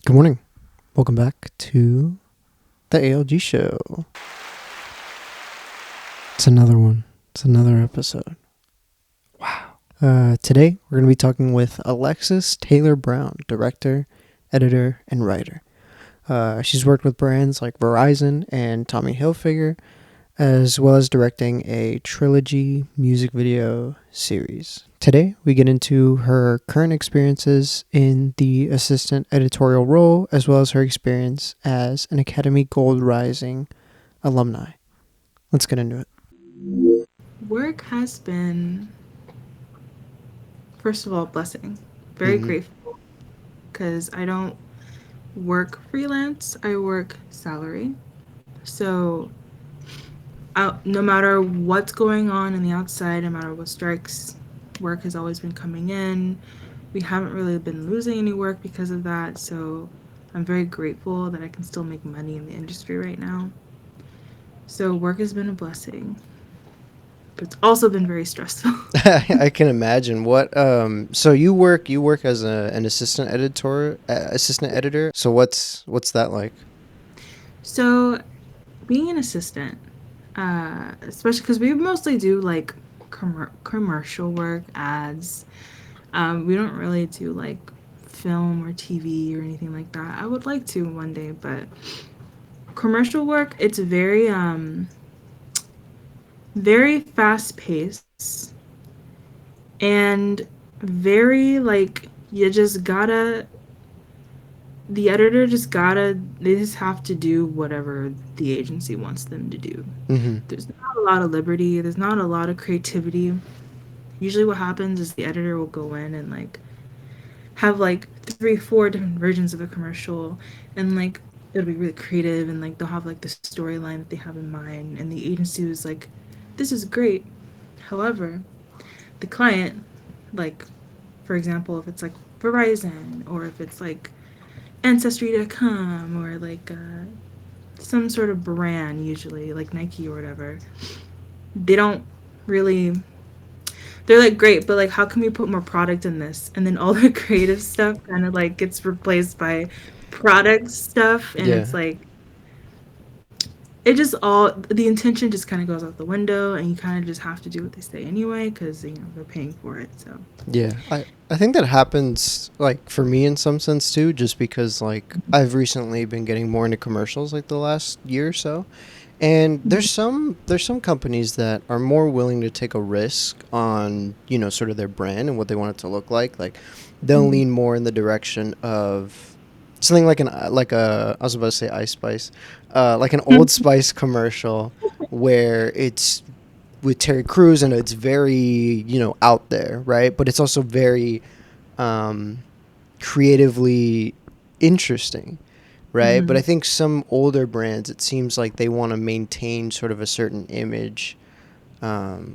Good morning. Welcome back to the ALG show. It's another one. It's another episode. Wow. Today, we're going to be talking with Alexis Taylor Brown, director, editor, and writer. She's worked with brands like Verizon and Tommy Hilfiger, as well as directing a trilogy music video series. Today, we get into her current experiences in the assistant editorial role, as well as her experience as an Academy Gold Rising alumni. Let's get into it. Work has been, first of all, a blessing. Very grateful because I don't work freelance, I work salary. So, no matter what's going on the outside, no matter what strikes, work has always been coming in. We haven't really been losing any work because of that. So, I'm very grateful that I can still make money in the industry right now. So, work has been a blessing, but it's also been very stressful. I can imagine. So you work as an assistant editor. So what's that like? So, being an assistant, especially because we mostly do like commercial work, ads. We don't really do like film or TV or anything like that. I would like to one day, but commercial work, it's very fast paced and very like you just gotta the editor just gotta they just have to do whatever the agency wants them to do. Mm-hmm. There's not a lot of liberty, there's not a lot of creativity. Usually what happens is the editor will go in and like have like three, four different versions of a commercial and like it'll be really creative and like they'll have like the storyline that they have in mind and the agency was like, this is great. However, the client, like for example, if it's like Verizon or if it's like Ancestry.com or like some sort of brand, usually like Nike or whatever, they don't really. They're like great, but like, how can we put more product in this? And then all the creative stuff kind of like gets replaced by product stuff, and Yeah. it's like it just all the intention just kind of goes out the window, and you kind of just have to do what they say anyway because they're paying for it. So. Yeah, I think that happens like for me in some sense too, just because like I've recently been getting more into commercials like the last year or so. And Mhm. there's some companies that are more willing to take a risk on, sort of their brand and what they want it to look like. Like they'll Mhm. lean more in the direction of something like I was about to say Ice Spice, like an Old Spice commercial where it's with Terry Crews and it's very, out there, right? But it's also very um, creatively interesting, right? But I Mhm. think some older brands, it seems like they want to maintain sort of a certain image,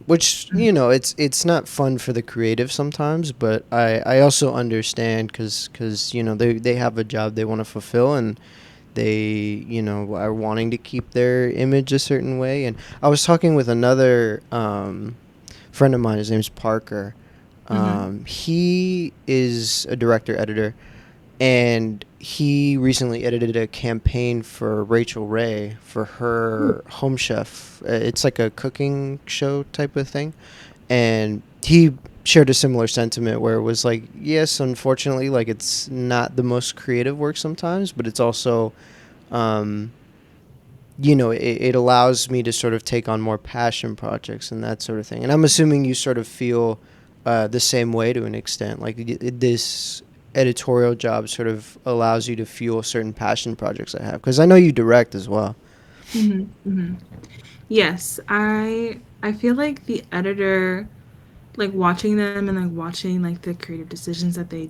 which it's not fun for the creative sometimes. But I also understand because they have a job they want to fulfill and they are wanting to keep their image a certain way. And I was talking with another friend of mine. His name's Parker. Mhm. He is a director editor, and he recently edited a campaign for Rachel Ray for her Home Chef. It's like a cooking show type of thing, and he shared a similar sentiment where it was like, yes, unfortunately, like it's not the most creative work sometimes, but it's also, um, it allows me to sort of take on more passion projects and that sort of thing. And I'm assuming you sort of feel the same way to an extent. Like this editorial job sort of allows you to fuel certain passion projects I have. Because I know you direct as well. Mhm. Mhm. Yes, I feel like the editor, like watching them and like watching like the creative decisions that they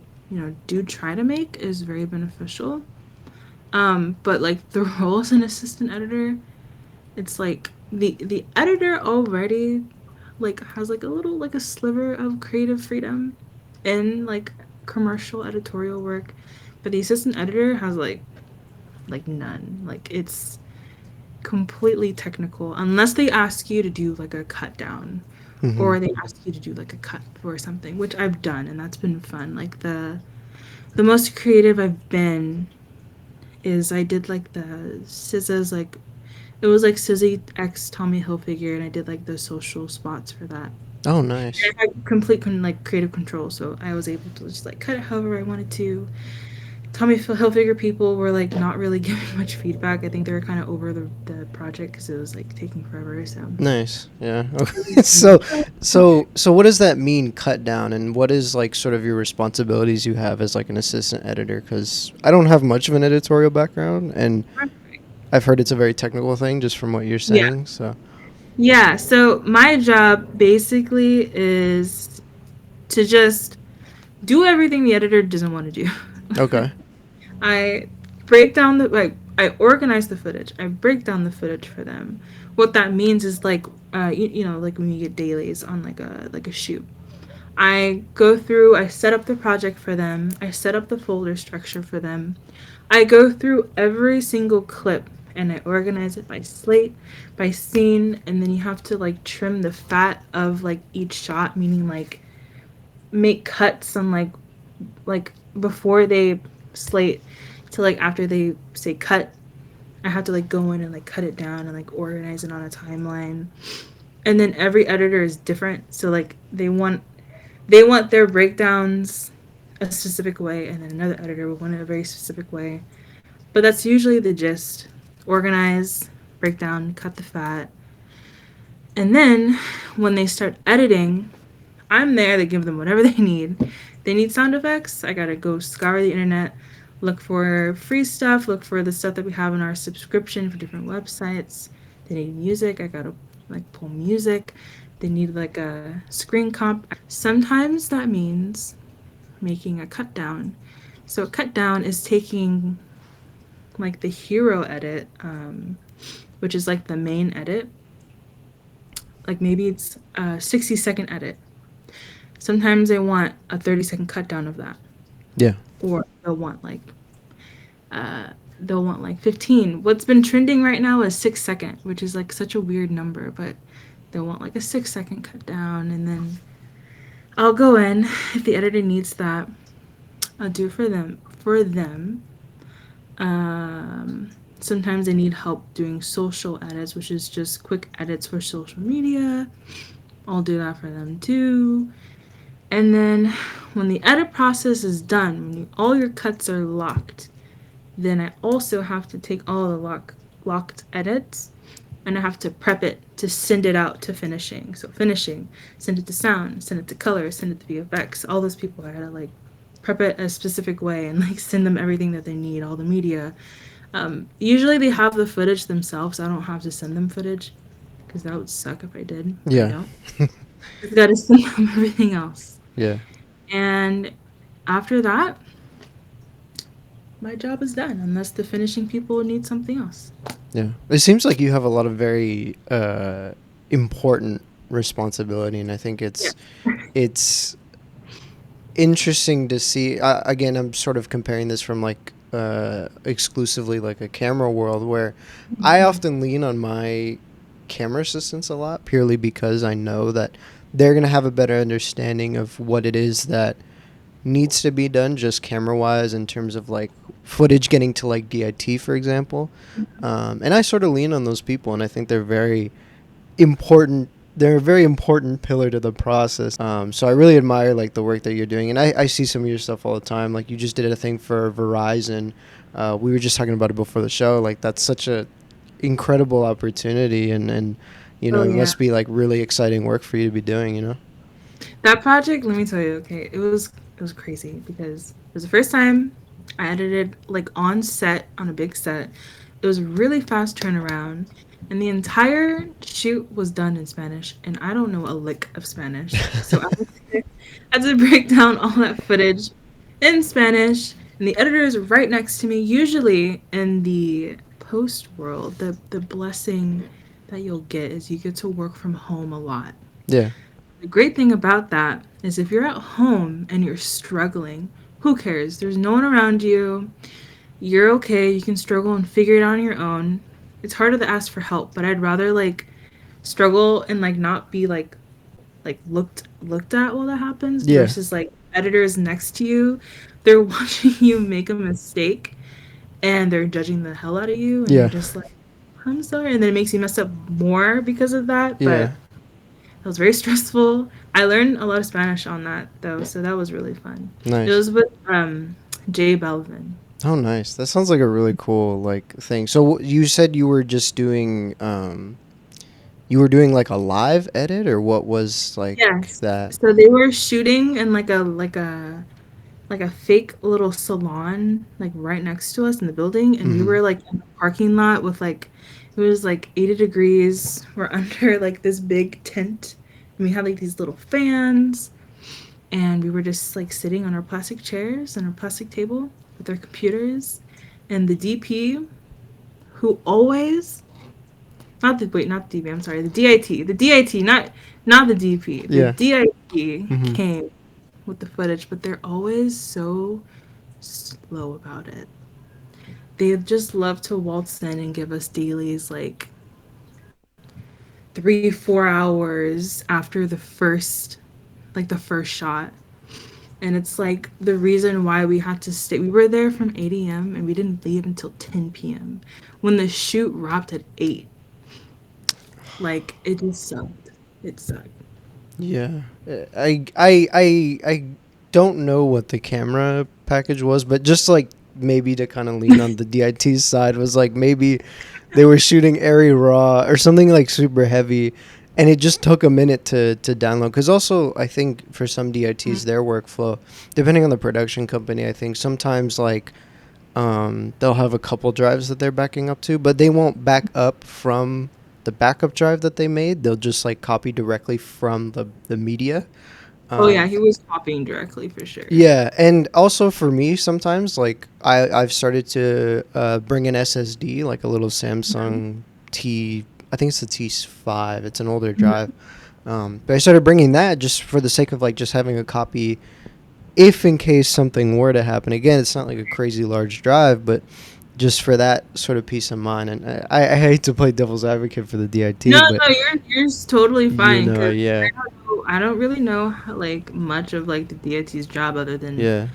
do try to make is very beneficial. But like the role as an assistant editor, it's like the editor already like has like a little like a sliver of creative freedom in like commercial editorial work, but the assistant editor has like none. Like it's completely technical unless they ask you to do like a cut down Mm-hmm. or they ask you to do like a cut for something, which I've done and that's been fun. Like the most creative I've been is I did like the SZA's like it was like SZA X Tommy Hilfiger, and I did like the social spots for that. Oh, And nice. I had complete like creative control, so I was able to just like cut it however I wanted to. Tommy Hilfiger people were like not really giving much feedback. I think they were kind of over the project because it was like taking forever. So Nice. Yeah. Okay. So what does that mean, cut down, and what is like sort of your responsibilities you have as like an assistant editor? Because I don't have much of an editorial background, and I've heard it's a very technical thing just from what you're yeah, saying. So yeah. So my job basically is to just do everything the editor doesn't want to do. okay. I break down the like I organize the footage. I break down the footage for them. What that means is like you know like when you get dailies on like a shoot. I go through, I set up the project for them. I set up the folder structure for them. I go through every single clip and I organize it by slate, by scene, and then you have to like trim the fat of like each shot, meaning like make cuts on like before they slate to like after they say cut. I have to like go in and like cut it down and like organize it on a timeline. And then every editor is different, so like they want their breakdowns a specific way, and then another editor will want it a very specific way. But that's usually the gist: organize, break down, cut the fat, and then when they start editing, I'm there to give them whatever they need. They need sound effects. I gotta go scour the internet, look for free stuff, look for the stuff that we have in our subscription for different websites. They need music. I gotta like pull music. They need like a screen comp. Sometimes that means making a cut down. So a cut down is taking like the hero edit, which is like the main edit. Like maybe it's a 60-second edit. Sometimes they want a 30-second cut down of that, Yeah. or uh, they'll want like 15. What's been trending right now is 6 second, which is like such a weird number, but they'll want like a 6 second cut down, and then I'll go in if the editor needs that. I'll do it for them. Sometimes they need help doing social edits, which is just quick edits for social media. I'll do that for them too. And then when the edit process is done, when all your cuts are locked, then I also have to take all the locked edits and I have to prep it to send it out to finishing. So finishing, send it to sound, send it to color, send it to VFX. All those people I gotta like prep it a specific way and like send them everything that they need, all the media. Usually they have the footage themselves. I don't have to send them footage because that would suck if I did, but I Yeah. don't. I've got to send them everything else. Yeah. And after that, my job is done unless the finishing people need something else. Yeah. It seems like you have a lot of very important responsibility, and I think Yeah. it's interesting to see. Again, I'm sort of comparing this from like exclusively like a camera world where I often lean on my camera assistants a lot purely because I know that they're gonna have a better understanding of what it is that needs to be done just camera wise in terms of like footage getting to like DIT, for example. And I sort of lean on those people, and I think they're very important. They're a very important pillar to the process. So I really admire like the work that you're doing, and I see some of your stuff all the time. Like you just did a thing for Verizon. We were just talking about it before the show. Like that's such a incredible opportunity, and you know Oh it yeah. must be like really exciting work for you to be doing. You know. That project, let me tell you, okay, it was crazy because it was the first time I edited like on set on a big set. It was a really fast turnaround, and the entire shoot was done in Spanish, and I don't know a lick of Spanish. So I had to break down all that footage in Spanish, and the editor is right next to me. Usually in the post world, the blessing that you'll get is you get to work from home a lot. Yeah. The great thing about that is if you're at home and you're struggling, who cares? There's no one around you. You're okay. You can struggle and figure it out on your own. It's harder to ask for help, but I'd rather like struggle and like not be like looked at while that happens Yeah. versus like editors next to you. They're watching you make a mistake and they're judging the hell out of you, and you're Yeah. just like, I'm sorry, and then it makes you mess up more because of that. But Yeah. it was very stressful. I learned a lot of Spanish on that though, so that was really fun. It Nice. was with Jay Belvin. Oh, nice. That sounds like a really cool like thing. So you said you were just doing you were doing like a live edit, or what was like Yes. that? So they were shooting in like a fake little salon like right next to us in the building, and we Mhm. were like in the parking lot with like it was like 80 degrees. We're under like this big tent, and we had like these little fans, and we were just like sitting on our plastic chairs and our plastic table with our computers, and the DP who always not the wait not the DP, I'm sorry, the DIT, not the DP, the Yeah. DIT Mhm. came with the footage, but they're always so slow about it. They just love to waltz in and give us dailies like 3-4 hours after the first shot. And it's like the reason why we had to stay. We were there from 8 a.m. and we didn't leave until 10 p.m. when the shoot wrapped at 8. Like, it just sucked. It sucked. Yeah. I don't know what the camera package was, but just like maybe to kind of lean on the DIT's side was like maybe they were shooting airy raw or something like super heavy, and it just took a minute to download. Because also I think for some DITs their workflow, depending on the production company, I think sometimes like they'll have a couple drives that they're backing up to, but they won't back up from the backup drive that they made. They'll just like copy directly from the media. Oh, yeah, Um, he was copying directly for sure. yeah, and also for me, sometimes like I've started to bring an SSD, like a little Mhm. Samsung T. I think it's the T5. It's an older drive. Mhm. But I started bringing that just for the sake of like just having a copy, if in case something were to happen. Again, it's not like a crazy large drive, but just for that sort of peace of mind. And I hate to play devil's advocate for the No, DIT, but no, you're totally you fine know, because yeah, I don't really know like much of like the deity's job other than yeah,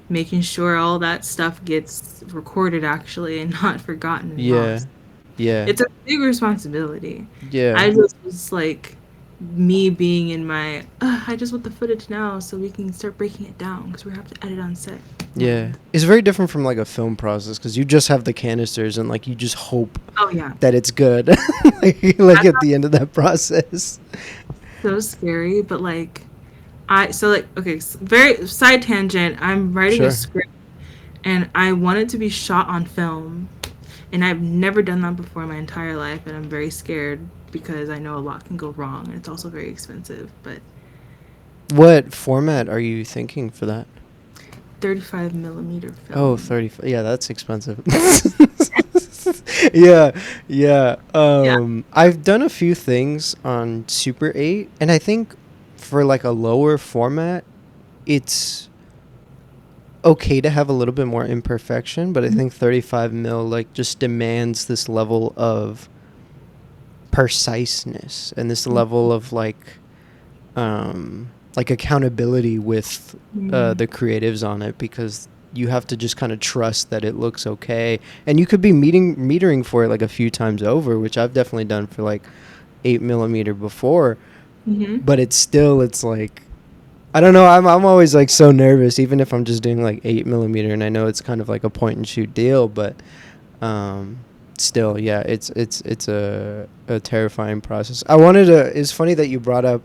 making sure all that stuff gets recorded actually and not forgotten and yeah, lost. yeah, It's a big responsibility. yeah, I just was like me being in my I just want the footage now so we can start breaking it down because we have to edit on set yeah. mode. It's very different from like a film process because you just have the canisters and like you just hope Oh yeah, that it's good, like that's at the end of that process. so scary. But like like okay, very side tangent. I'm writing a Sure. script and I want it to be shot on film. And I've never done that before in my entire life, and I'm very scared because I know a lot can go wrong, and it's also very expensive. But What format are you thinking for that? 35 millimeter Oh, film. 30. Yeah, that's expensive. Yeah, yeah. Yeah. I've done a few things on Super 8, and I think for like a lower format, it's okay to have a little bit more imperfection, but I think 35 mil like just demands this level of preciseness and this level of like accountability with Mm-hmm. the creatives on it, because you have to just kind of trust that it looks okay, and you could be metering for it like a few times over, which I've definitely done for like 8 millimeter before, Mm-hmm. but it's like I don't know. I'm always like so nervous, even if I'm just doing like 8 millimeter, and I know it's kind of like a point and shoot deal, but um, still, yeah, it's a terrifying process. I wanted to. It's funny that you brought up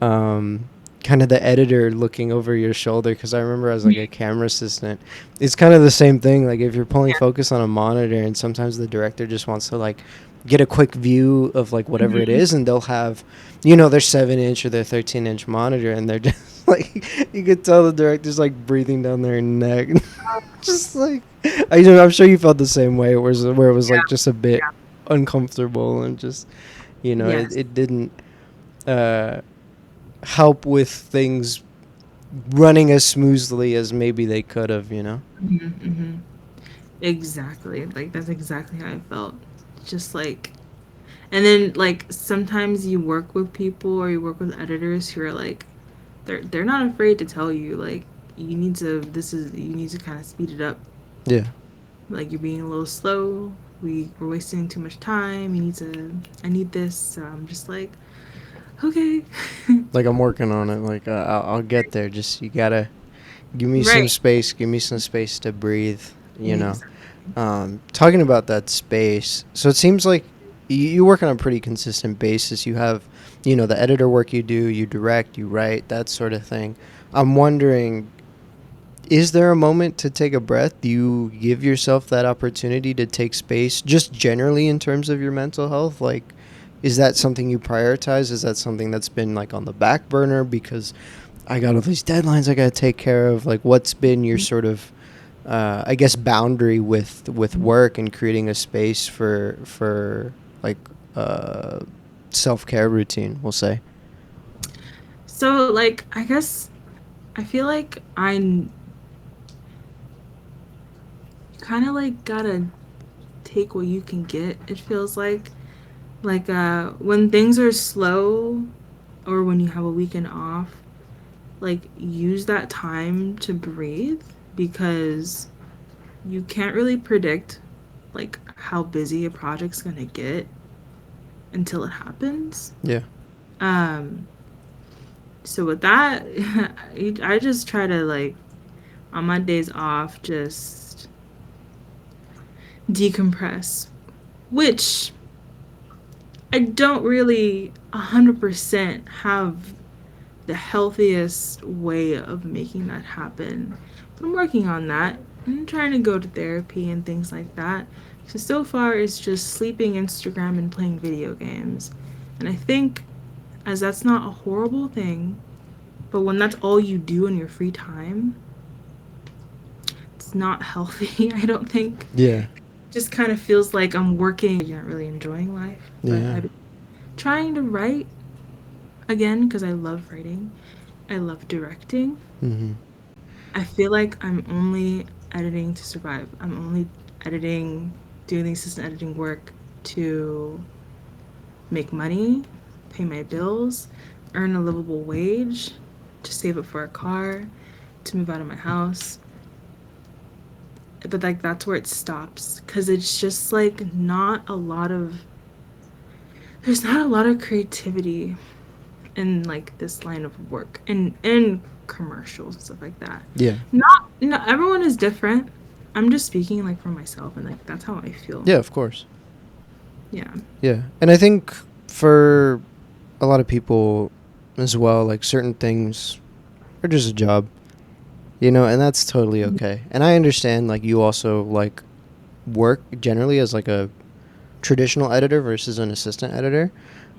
um, kind of the editor looking over your shoulder, because I remember as like a camera assistant, it's kind of the same thing. Like if you're pulling Yeah. focus on a monitor, and sometimes the director just wants to like get a quick view of like whatever it Mm-hmm. is, and they'll have their 7 inch or their 13 inch monitor, and they're just like you could tell the director's like breathing down their neck. Just like I'm sure you felt the same way. Where it was like Yeah. just a bit Yeah. uncomfortable, and just Yes. it didn't uh, help with things running as smoothly as maybe they could have. Mm-hmm. Mm-hmm. Exactly. Like that's exactly how I felt. Just like, and then like sometimes you work with people or you work with editors who are like, they're not afraid to tell you like you need to kind of speed it up. Yeah, Like you're being a little slow. We're wasting too much time. You need to. I need this. So I'm just like, okay, Like I'm working on it. Like I'll get there. Just you gotta give me some right. space. Give me some space to breathe. You know. Exactly. Talking about that space. So it seems like you work on a pretty consistent basis. You have, the editor work you do. You direct. You write. That sort of thing. I'm wondering, is there a moment to take a breath? Do you give yourself that opportunity to take space, just generally in terms of your mental health? Like, is that something you prioritize? Is that something that's been like on the back burner because I got all these deadlines I got to take care of? Like, what's been your sort of, I guess, boundary with work and creating a space for like uh, self care routine? We'll say. So like, I guess I feel like I kind of like gotta take what you can get. It feels like when things are slow or when you have a weekend off, like use that time to breathe because you can't really predict like how busy a project's gonna get until it happens. Yeah. Um, so with that, I just try to like on my days off just decompress, which I don't really 100% have the healthiest way of making that happen. But I'm working on that. I'm trying to go to therapy and things like that. So far, it's just sleeping, Instagram, and playing video games. And I think, as that's not a horrible thing, but when that's all you do in your free time, it's not healthy, I don't think. Yeah. Just kind of feels like I'm working, you're not really enjoying life. But Yeah. I've been trying to write again because I love writing. I love directing. Mm-hmm. I feel like I'm only editing to survive. I'm only editing, doing the assistant editing work to make money, pay my bills, earn a livable wage, to save up for a car, to move out of my house. But like that's where it stops because it's just like not a lot of there's not a lot of creativity in like this line of work and in commercials and stuff like that. Yeah. Not everyone is different. I'm just speaking like for myself and like that's how I feel. Yeah. Of course. Yeah. Yeah. And I think for a lot of people as well, like certain things are just a job, and that's totally okay. And I understand, like, you also like work generally as like a traditional editor versus an assistant editor.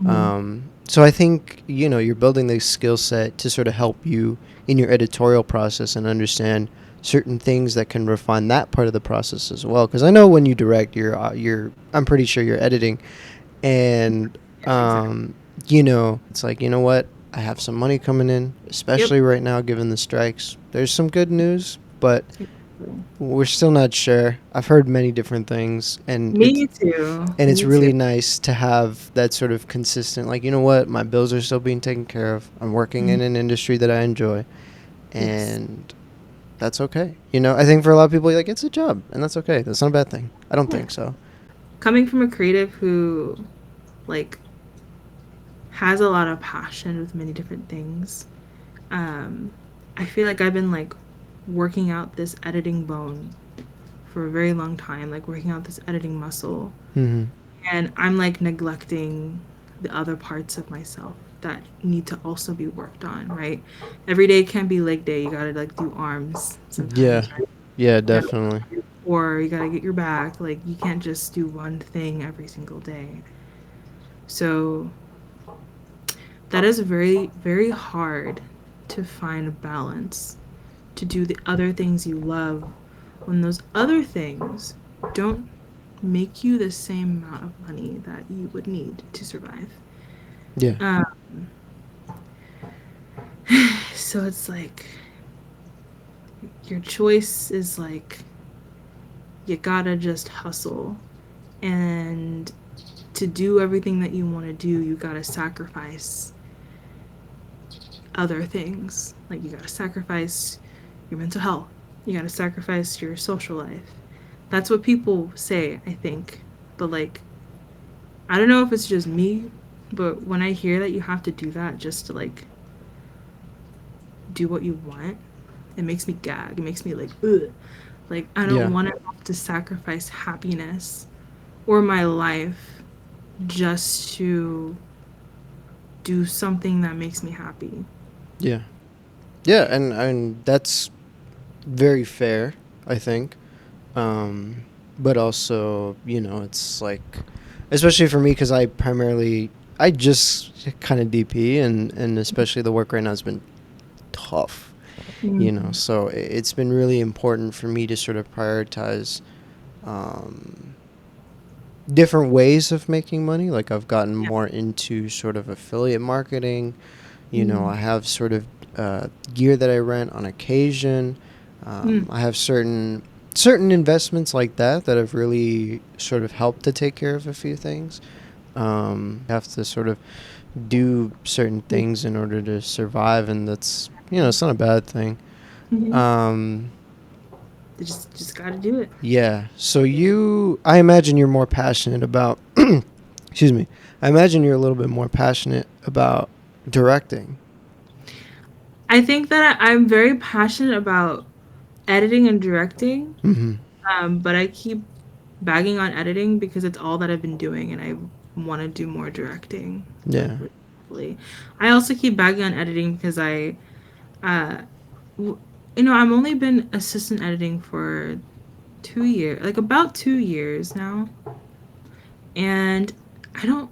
Mm-hmm. So I think, you're building this skill set to sort of help you in your editorial process and understand certain things that can refine that part of the process as well. Because I know when you direct, I'm pretty sure you're editing, and Yeah, exactly. it's like, what, I have some money coming in, Yep. especially right now given the strikes. There's some good news, but Exactly. we're still not sure. I've heard many different things, and Me too. it's Me too. really nice to have that sort of consistent, like, what, my bills are still being taken care of, I'm working Mhm. in an industry that I enjoy, Yes. and that's okay. I think for a lot of people, like, it's a job, and that's okay. That's not a bad thing. I don't Yeah. think so. Coming from a creative who like has a lot of passion with many different things, um, I feel like I've been like working out this editing bone for a very long time, like working out this editing muscle. Mm-hmm. And I'm like neglecting the other parts of myself that need to also be worked on, right? Every day can't be leg day. You gotta like do arms Yeah. sometimes, right? Yeah, You gotta definitely. or you gotta get your back. Like you can't just do one thing every single day. So that is very, very hard to find a balance to do the other things you love when those other things don't make you the same amount of money that you would need to survive. Yeah. Um, so it's like your choice is like you gotta just hustle, and to do everything that you want to do, you gotta sacrifice other things. Like you gotta sacrifice your mental health, you gotta sacrifice your social life. That's what people say, I think. But like, I don't know if it's just me, but when I hear that you have to do that just to like do what you want, it makes me gag. It makes me like, ugh. Like, I don't Yeah. want to have to sacrifice happiness or my life just to do something that makes me happy. Yeah. Yeah, and that's very fair, I think. But also, it's like, especially for me, because I just kind of DP, and especially the work right now has been tough, Mm-hmm. so it's been really important for me to sort of prioritize um, different ways of making money. Like, I've gotten Yeah. more into sort of affiliate marketing. Mm-hmm. I have sort of gear that I rent on occasion. Mm-hmm. I have certain investments like that have really sort of helped to take care of a few things. Have to sort of do certain things in order to survive, and that's, it's not a bad thing. Mm-hmm. Um, They just got to do it. yeah. So I imagine you're more passionate about. Excuse me. I imagine you're a little bit more passionate about directing. I think that I'm very passionate about editing and directing, Mm-hmm. but I keep bagging on editing because it's all that I've been doing, and I want to do more directing. Like, Yeah. really. I also keep bagging on editing because uh, w- I've only been assistant editing for 2 years, like about 2 years now, and I don't,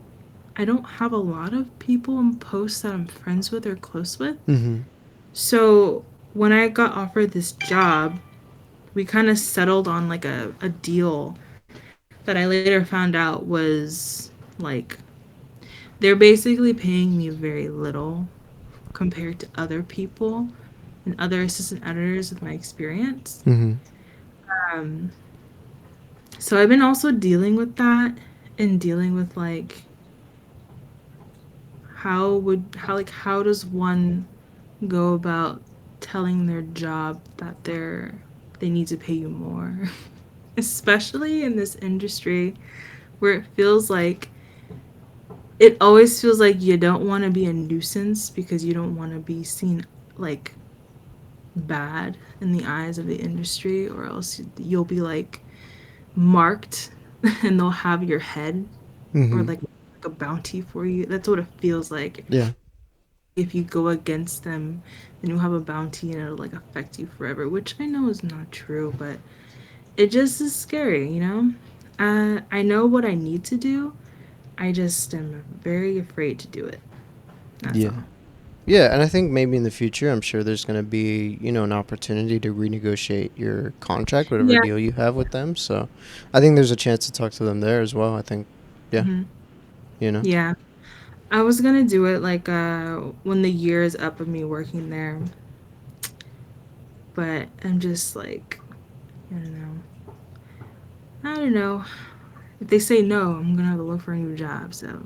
I don't have a lot of people in posts that I'm friends with or close with. Mm-hmm. So when I got offered this job, we kind of settled on like a deal that I later found out was like they're basically paying me very little compared to other people and other assistant editors with my experience. Mm-hmm. Um, so I've been also dealing with that and dealing with like how does one go about telling their job that they need to pay you more, especially in this industry where it always feels like you don't want to be a nuisance because you don't want to be seen like bad in the eyes of the industry, or else you'll be like marked and they'll have your head or Mm-hmm. like a bounty for you. That's what it feels like. Yeah. If you go against them, then you'll have a bounty and it'll like affect you forever, which I know is not true, but it just is scary, you know? I know what I need to do. I just am very afraid to do it. That's Yeah. all. Yeah, and I think maybe in the future, I'm sure there's going to be, an opportunity to renegotiate your contract, whatever Yeah. deal you have with them. So I think there's a chance to talk to them there as well. I think, yeah, Hmm. you know? Yeah. I was gonna do it like when the year is up of me working there, but I'm just like I don't know. I don't know. If they say no, I'm gonna have to look for a new job. So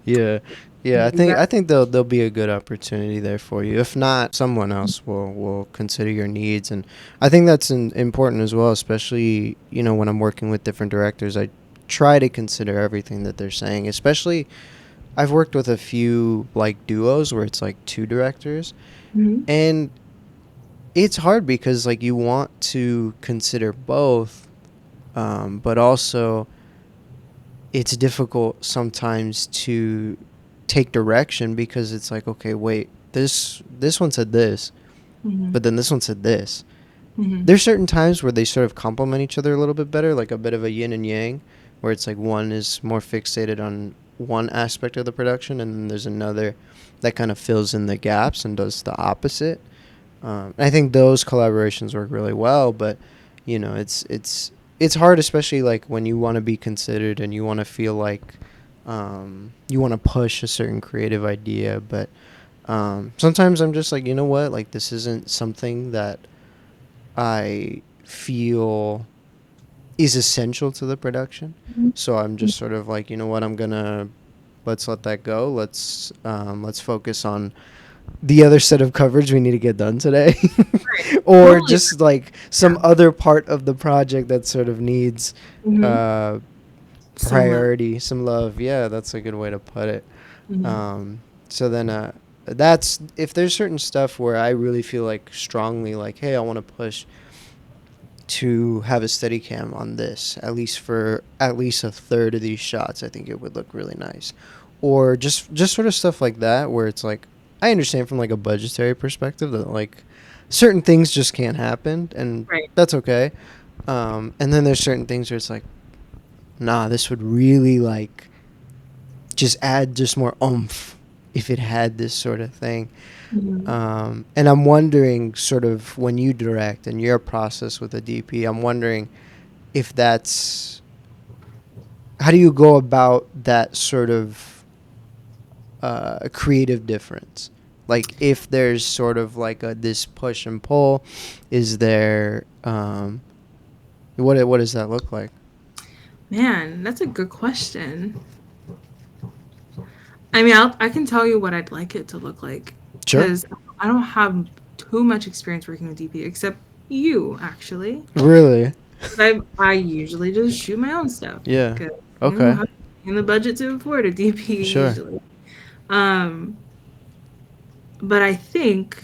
Yeah. Yeah, you got. I think there'll be a good opportunity there for you. If not, someone else will consider your needs, and I think that's important as well. Especially, when I'm working with different directors, I try to consider everything that they're saying. Especially, I've worked with a few like duos where it's like two directors, Mhm. and it's hard because like you want to consider both, but also it's difficult sometimes to take direction because it's like, okay, wait, this one said this, Mhm. but then this one said this. Mhm. There's certain times where they sort of complement each other a little bit better, like a bit of a yin and yang, where it's like one is more fixated on one aspect of the production, and then there's another that kind of fills in the gaps and does the opposite. I think those collaborations work really well, but it's hard, especially like when you want to be considered and you want to feel like you want to push a certain creative idea, but sometimes I'm just like, you know what, like this isn't something that I feel is essential to the production. So I'm just sort of like, you know what, let's let that go. Let's focus on the other set of coverage we need to get done today. Right. Or Totally. just like some Yeah. other part of the project that sort of needs Hmm. uh, Some love. priority, some love. Yeah, that's a good way to put it. Hmm. So then, that's if there's certain stuff where I really feel like strongly, like, hey, I want to push to have a steady cam on this, at least for at least a third of these shots. I think it would look really nice. Or just sort of stuff like that, where it's like, I understand from like a budgetary perspective that like certain things just can't happen, and Right. that's okay. And then there's certain things where it's like, nah, this would really like just add just more oomph if it had this sort of thing. Hmm. And I'm wondering, sort of, when you direct and your process with a DP, I'm wondering if that's how do you go about that sort of creative difference? Like, if there's sort of like a this push and pull, is there what does that look like? Man, that's a good question. I mean, I can tell you what I'd like it to look like Sure. because I don't have too much experience working with DP, except you, actually. Really? I usually just shoot my own stuff Yeah. because Okay. have in the budget to afford a DP Sure. usually. Um, but I think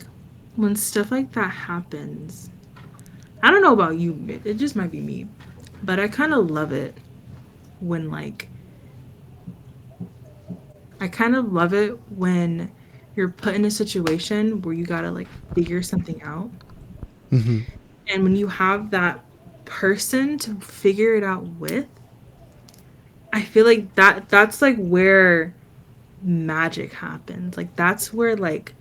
when stuff like that happens, I don't know about you, it just might be me, but I kind of love it when like I kind of love it when you're put in a situation where you gotta like figure something out. Mm-hmm. And when you have that person to figure it out with, I feel like that's like where magic happens. Like that's where like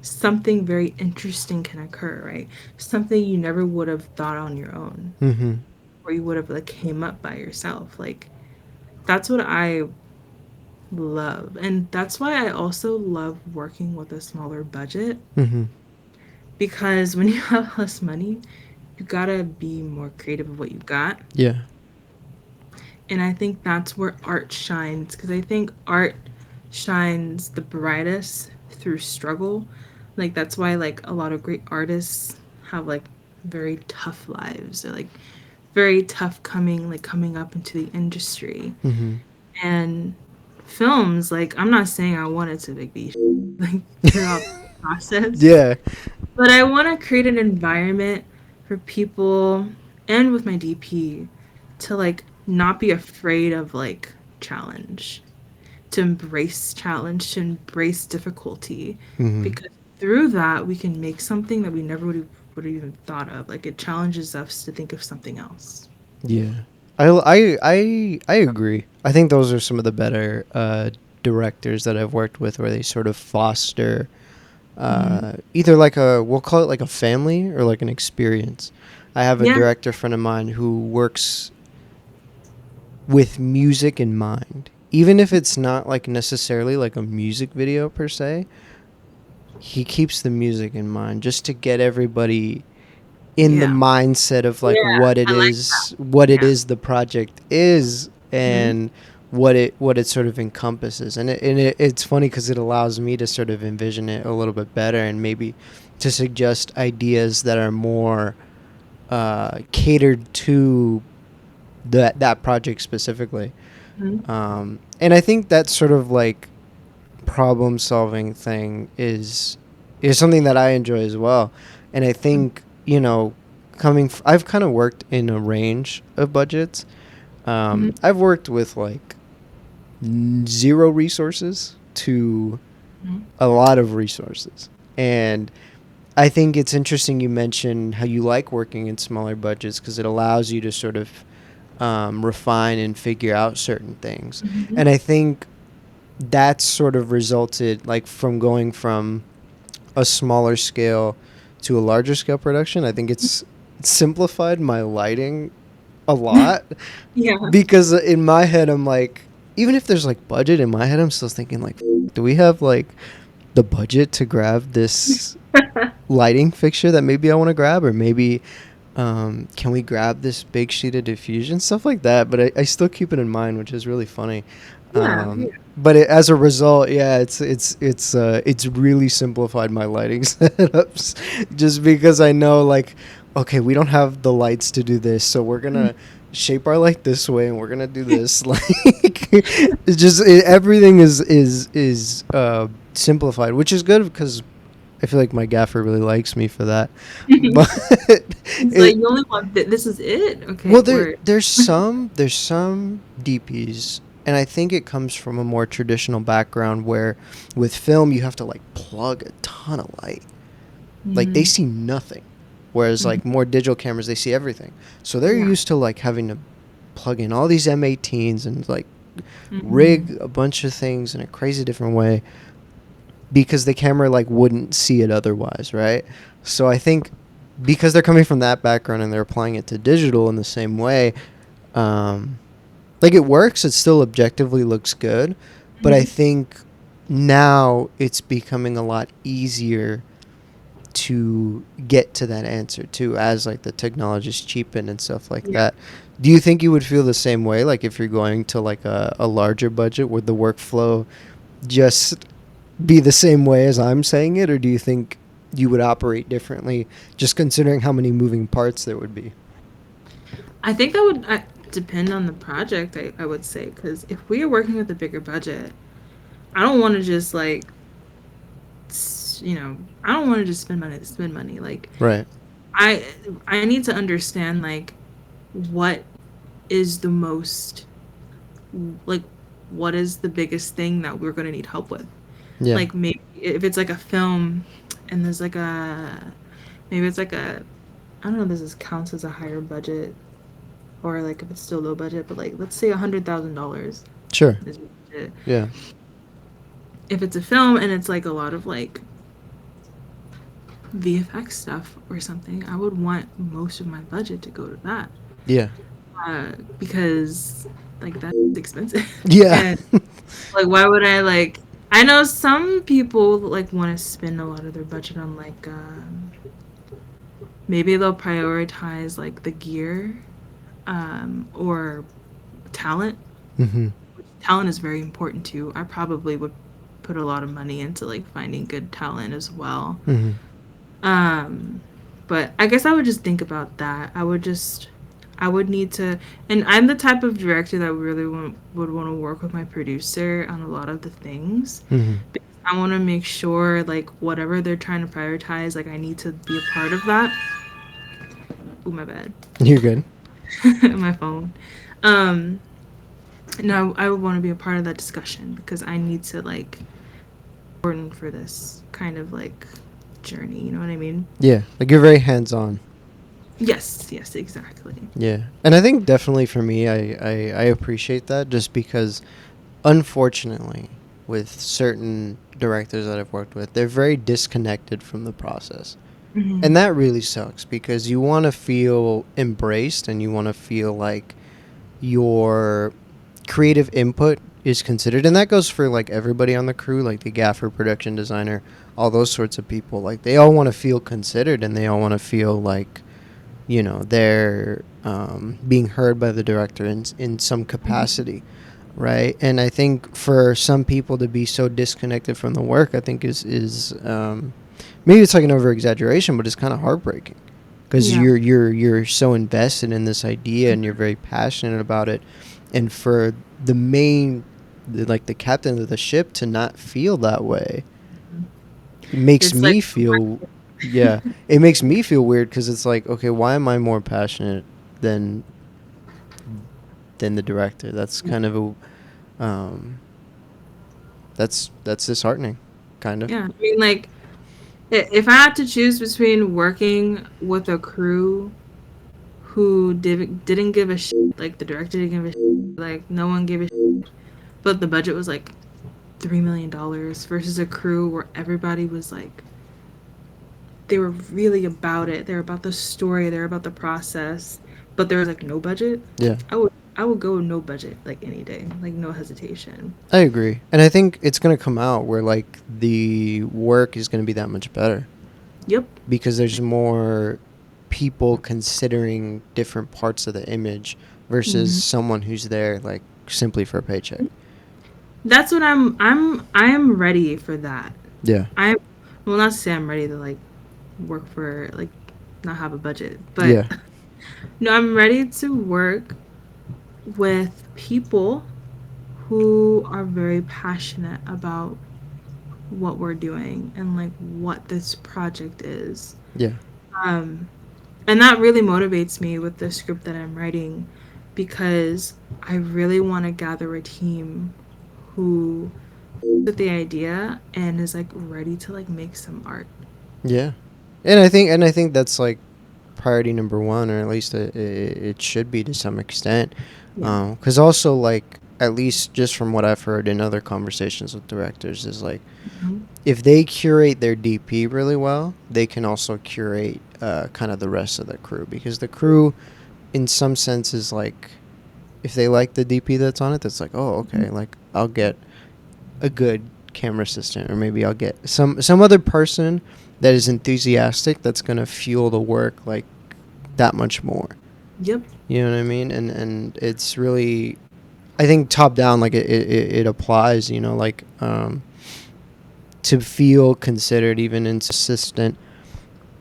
something very interesting can occur, right? Something you never would have thought on your own Mm-hmm. or you would have like came up by yourself. Like that's what I love. And that's why I also love working with a smaller budget Mm-hmm. because when you have less money, you gotta be more creative of what you got. Yeah. And I think that's where art shines because I think art shines the brightest through struggle. Like that's why like a lot of great artists have like very tough lives. They're like very tough coming up into the industry. Mm-hmm. And films, like I'm not saying I want it to like be like throughout the process, Yeah. but I want to create an environment for people and with my DP to like not be afraid of like challenge, to embrace difficulty, Mm-hmm. because through that we can make something that we never would have even thought of. Like it challenges us to think of something else. Yeah, I agree. I think those are some of the better directors that I've worked with, where they sort of foster Hmm. either like we'll call it like a family or like an experience. I have a Yeah. director friend of mine who works with music in mind, even if it's not like necessarily like a music video per se. He keeps the music in mind just to get everybody in the Yeah. mindset of like Yeah. I like that. what it Yeah. is the project is, Hmm. and what it sort of encompasses. It's funny because it allows me to sort of envision it a little bit better, and maybe to suggest ideas that are more catered to that project specifically. Hmm. And I think that sort of like problem solving thing is something that I enjoy as well. And I think, I've kind of worked in a range of budgets. Hmm. I've worked with like zero resources to Hmm. a lot of resources. And I think it's interesting you mentioned how you like working in smaller budgets because it allows you to sort of refine and figure out certain things. Hmm. And I think that's sort of resulted like from going from a smaller scale to a larger scale production. I think it's simplified my lighting a lot Yeah. because in my head I'm like, even if there's like budget in my head, I'm still thinking like, do we have like the budget to grab this lighting fixture that maybe I want to grab, or maybe can we grab this big sheet of diffusion, stuff like that. But I still keep it in mind, which is really funny. Yeah, yeah. But as a result, yeah, it's really simplified my lighting setups, just because I know, like, okay, we don't have the lights to do this, so we're gonna shape our light this way, and we're gonna do this. Like, it's just everything is simplified, which is good because I feel like my gaffer really likes me for that. But He's like, it you only want this is it? Okay, well, there word. there's some DPs, and I think it comes from a more traditional background where, with film, you have to like plug a ton of light. Like they Mm-hmm. see nothing, whereas like more digital cameras, they see everything. So they're Yeah. used to like having to plug in all these M18s and like Mm-hmm. rig a bunch of things in a crazy different way because the camera like wouldn't see it otherwise, right? So I think because they're coming from that background and they're applying it to digital in the same way, um, like it works. It still objectively looks good, but I Mm-hmm. think now it's becoming a lot easier to get to that answer too, as like the technology's cheapen and stuff like Yeah. that. Do you think you would feel the same way, like if you're going to like a larger budget, would the workflow just be the same way as I'm saying it, or do you think you would operate differently, just considering how many moving parts there would be? I think that would depend on the project, I would say, because if we are working with a bigger budget, I don't want to just like, I don't want to just spend money to spend money. Like, Right. I I need to understand like what is the most like what is the biggest thing that we're going to need help with. Yeah. Like maybe if it's like a film and there's like a maybe it's like a I don't know if this counts as a higher budget or like if it's still low budget, but like let's say $100,000 Sure. is budget. Yeah. If it's a film and it's like a lot of like VFX stuff or something, I would want most of my budget to go to that Yeah. because like that's expensive Yeah. and like why would I like I know some people like want to spend a lot of their budget on like maybe they'll prioritize like the gear or talent. Mm-hmm. Talent is very important too. I probably would put a lot of money into like finding good talent as well. Mm-hmm. Um, but I guess I would just think about that. I would need to, and I'm the type of director that really would want to work with my producer on a lot of the things. Mm-hmm. I want to make sure like whatever they're trying to prioritize, like I need to be a part of that. Oh my bad, You're good. my phone. Um, no, I would want to be a part of that discussion because I need to like important for this kind of like journey. You know what I mean? Yeah. Like you're very hands on. Yes, yes, exactly. Yeah. And I think definitely for me, I appreciate that just because, unfortunately, with certain directors that I've worked with, they're very disconnected from the process. Hmm. And that really sucks because you want to feel embraced and you want to feel like your creative input is considered. And that goes for like everybody on the crew, like the gaffer, production designer, all those sorts of people. Like they all want to feel considered and they all want to feel like, they're being heard by the director in some capacity, right? And I think for some people to be so disconnected from the work, I think is maybe it's like an over exaggeration, but it's kind of heartbreaking because Yeah. you're so invested in this idea and you're very passionate about it, and for the main like the captain of the ship to not feel that way, it makes It's like me feel, yeah, it makes me feel weird because it's like, okay, why am I more passionate than than the director? That's kind of a that's disheartening, kind of. yeah. I mean, like if I had to choose between working with a crew who didn't give a shit, like the director didn't give a shit, like no one gave a shit, but the budget was like $3 million versus a crew where everybody was like they were really about it. They're about the story. They're about the process. But there was like no budget. Yeah, I would go with no budget like any day, like no hesitation. I agree, and I think it's gonna come out where like the work is gonna be that much better Yep. because there's more people considering different parts of the image versus Hmm. someone who's there like simply for a paycheck. That's what I'm ready for that. Yeah. I well, not to say I'm ready to like work for like not have a budget, but Yeah. no, I'm ready to work with people who are very passionate about what we're doing and like what this project is. Yeah. Um, and that really motivates me with the script that I'm writing because I really want to gather a team who with the idea and is like ready to like make some art. Yeah. And I think that's like priority number one, or at least it should be to some extent. Yeah. Because also, like, at least just from what I've heard in other conversations with directors, is like Mhm. if they curate their DP really well, they can also curate kind of the rest of the crew, because the crew, in some sense, is like if they like the DP that's on it, that's like, oh, okay, like I'll get a good camera assistant, or maybe I'll get some other person that is enthusiastic that's gonna fuel the work like that much more. Yep. You know what I mean? And it's really, I think top down, like it applies. You know, like to feel considered, even in assistant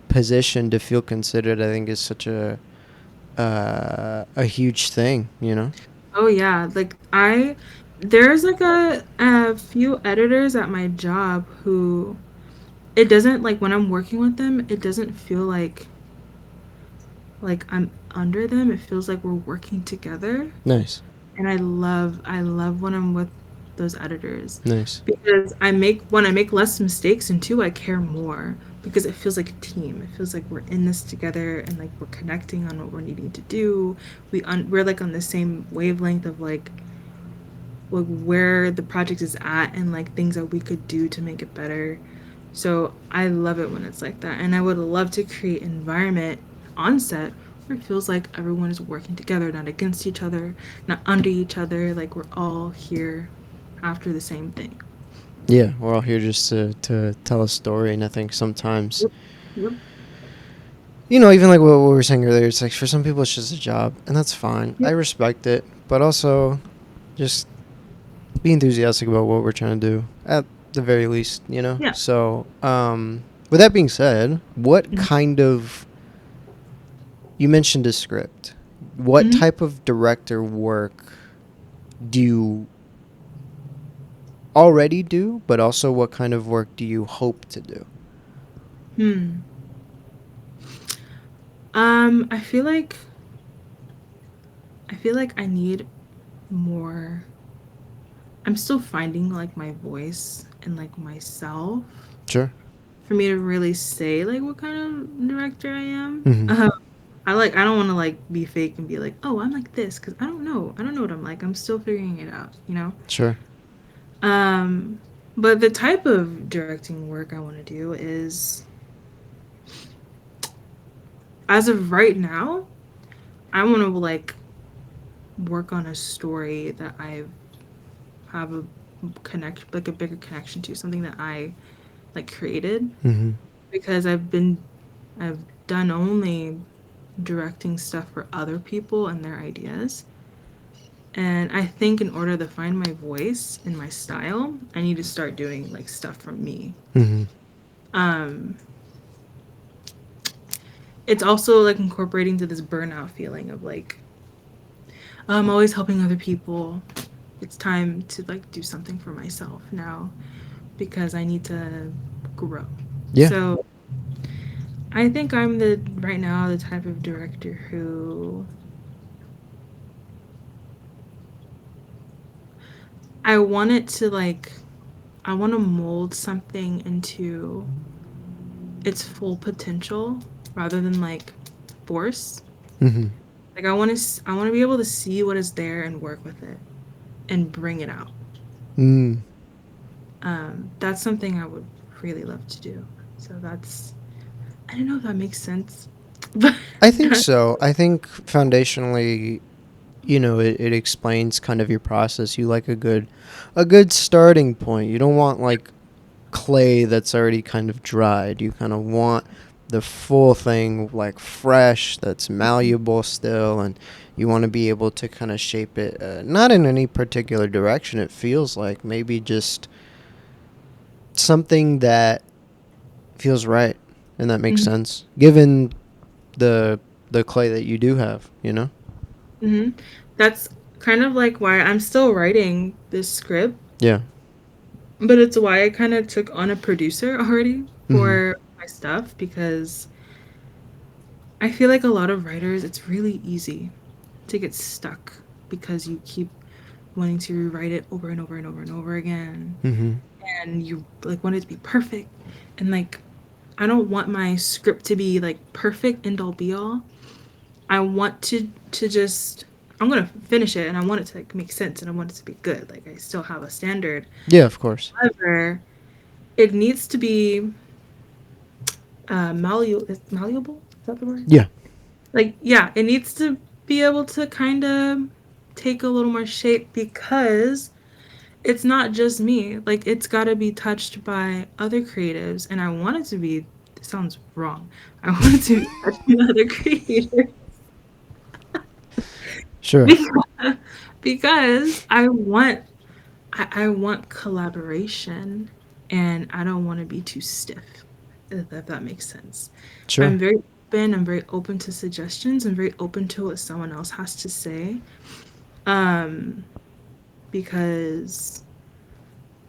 position, to feel considered, I think is such a huge thing. You know? Oh yeah. Like there's like a few editors at my job who it doesn't like when I'm working with them, it doesn't feel like I'm under them. It feels like we're working together. Nice, And I love when I'm with those editors nice. because I make one I make less mistakes and two I care more because it feels like a team. It feels like we're in this together and like we're connecting on what we're needing to do. We're like on the same wavelength of like where the project is at and like things that we could do to make it better. So I love it when it's like that. And I would love to create an environment on set where it feels like everyone is working together, not against each other, not under each other. Like we're all here after the same thing. Yeah, we're all here just to tell a story, and I think sometimes, Yep. Yep. even like what we were saying earlier, it's like for some people it's just a job, and that's fine. I Yep. respect it, but also just be enthusiastic about what we're trying to do at the very least, you know? Yeah. So, with that being said, what Mhm. kind of, you mentioned a script. What Mhm. type of director work do you already do, but also what kind of work do you hope to do? Hmm. I feel like I need more. I'm still finding like my voice and like myself Sure. for me to really say like what kind of director I am. Mm-hmm. I don't want to like be fake and be like, "Oh, I'm like this" cuz I don't know. I don't know what I'm like. I'm still figuring it out, you know? Sure. Um but the type of directing work I want to do is as of right now, I want to like work on a story that I have a connect like a bigger connection to, something that I like created Mm-hmm. because I've done only directing stuff for other people and their ideas. And I think in order to find my voice and my style, I need to start doing like stuff from me. Mm-hmm. Um, it's also like incorporating to this burnout feeling of like I'm always helping other people. It's time to like do something for myself now because I need to grow. Yeah. So I think I'm the right now the type of director who I want it to like I want to mold something into its full potential rather than like force. Mm-hmm. Like I want to be able to see what is there and work with it and bring it out. Mm. That's something I would really love to do. So that's I don't know if that makes sense, but I think so. I think foundationally, it explains kind of your process. You like a good starting point. You don't want like clay that's already kind of dried. You kind of want the full thing, like fresh, that's malleable still, and you want to be able to kind of shape it, not in any particular direction. It feels like maybe just something that feels right, and that makes Mhm. sense given the the clay that you do have. You know? Mhm. That's kind of like why I'm still writing this script, Yeah. but it's why I kind of took on a producer already Mm-hmm. for my stuff because I feel like a lot of writers, it's really easy to get stuck because you keep wanting to rewrite it over and over and over and over again. Mm-hmm. And you like want it to be perfect. And like I don't want my script to be like perfect end all be all. I want to just I'm gonna finish it and I want it to like make sense and I want it to be good. Like I still have a standard. Yeah, of course. However, it needs to be malleable. Is that the word? Yeah. Like yeah, it needs to be able to kind of take a little more shape because it's not just me. Like it's got to be touched by other creatives, and I want it to be. This sounds wrong. I want it to be touched by other creators Sure. because, because I want collaboration, and I don't want to be too stiff. If that makes sense. Sure. I'm very open to suggestions. I'm very open to what someone else has to say. Um, because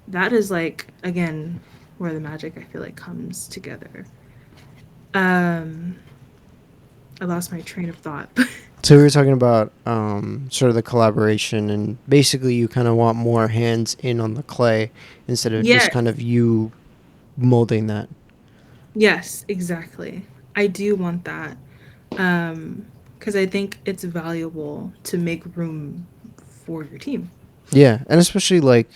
that is like again where the magic I feel like comes together. Um, I lost my train of thought. So we were talking about sort of the collaboration, and basically you kind of want more hands in on the clay instead of just Yes, kind of you molding that. yes, exactly. I do want that because I think it's valuable to make room for your team. Yeah, and especially like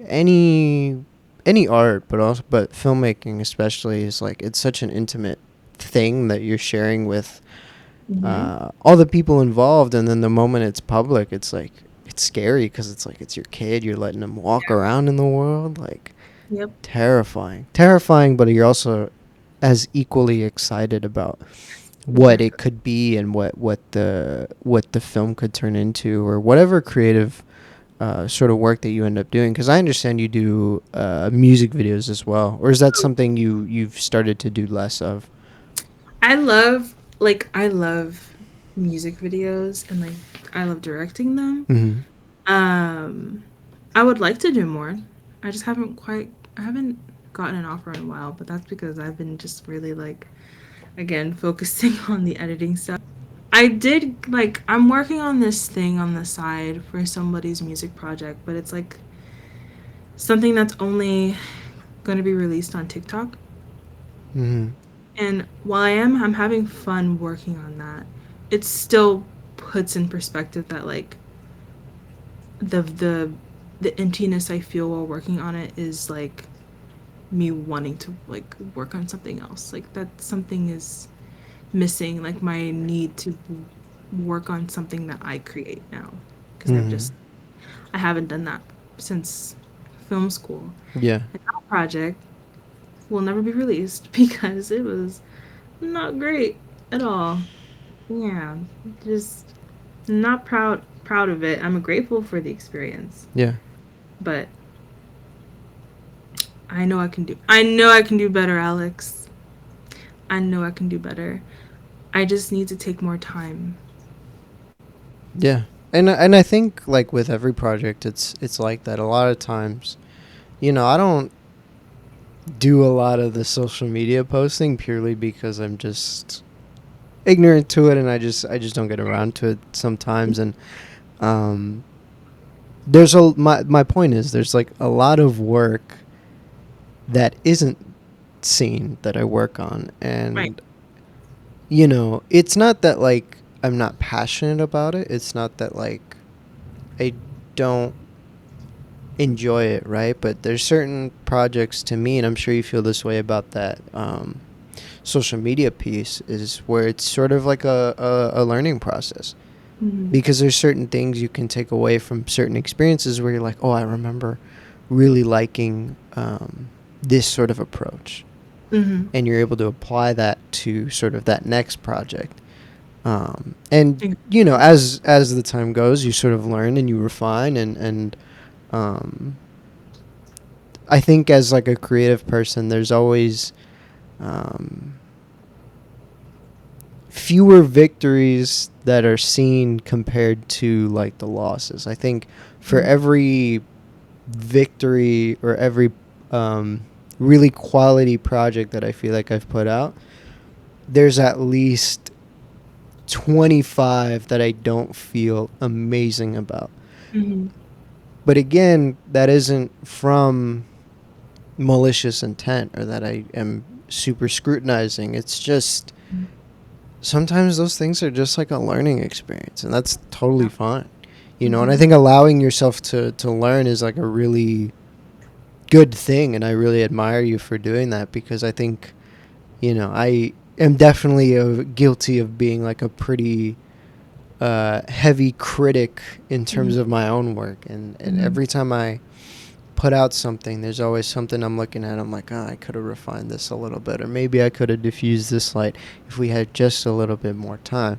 any any art, but also but filmmaking especially is like it's such an intimate thing that you're sharing with Mm-hmm. all the people involved, and then the moment it's public, it's like it's scary because it's like it's your kid. You're letting them walk around in the world, like Yep. terrifying. But you're also as equally excited about what it Exactly. could be and what the film could turn into, or whatever creative sort of work that you end up doing. Because I understand you do music videos as well, or is that something you've started to do less of? I love music videos and like I love directing them. Mm-hmm. Um, I would like to do more. I haven't gotten an offer in a while, but that's because I've been just really like, again, focusing on the editing stuff. I'm working on this thing on the side for somebody's music project, but it's like something that's only going to be released on TikTok. Mm-hmm. And while I'm having fun working on that, it still puts in perspective that like the the the emptiness I feel while working on it is like me wanting to like work on something else. Like that something is missing, like my need to work on something that I create now. Because Mm-hmm. I haven't done that since film school. Yeah. And that project will never be released because it was not great at all. Yeah, just not proud of it. I'm grateful for the experience, Yeah. but I know I can do better, Alex. I know I can do better. I just need to take more time. Yeah. And I think like with every project it's like that a lot of times. I don't do a lot of the social media posting purely because I'm just ignorant to it, and I just don't get around to it sometimes. And um my point is there's like a lot of work that isn't seen that I work on, Right. and it's not that like I'm not passionate about it. It's not that like I don't enjoy it, right? But there's certain projects to me, and I'm sure you feel this way about that social media piece, is where it's sort of like a learning process. Hmm. Because there's certain things you can take away from certain experiences where you're like, oh, I remember really liking this sort of approach. Mm-hmm. and you're able to apply that to sort of that next project. And you know, Exactly. as the time goes, you sort of learn and you refine, and um, I think as like a creative person, there's always um, fewer victories that are seen compared to like the losses. I think for Mm-hmm. every victory or every um, really quality project that I feel like I've put out, there's at least 25 that I don't feel amazing about. Mm-hmm. But again, that isn't from malicious intent or that I am super scrutinizing. It's just sometimes those things are just like a learning experience, and that's totally Yeah. fine. You know, and I Mm-hmm. think allowing yourself to learn is like a really good thing, and I really admire you for doing that because I think, you know, I am definitely guilty of being like a pretty heavy critic in terms of my own work, and Mm-hmm. every time I put out something, there's always something I'm looking at. I'm like, oh, I could have refined this a little bit, or maybe I could have diffused this light if we had just a little bit more time.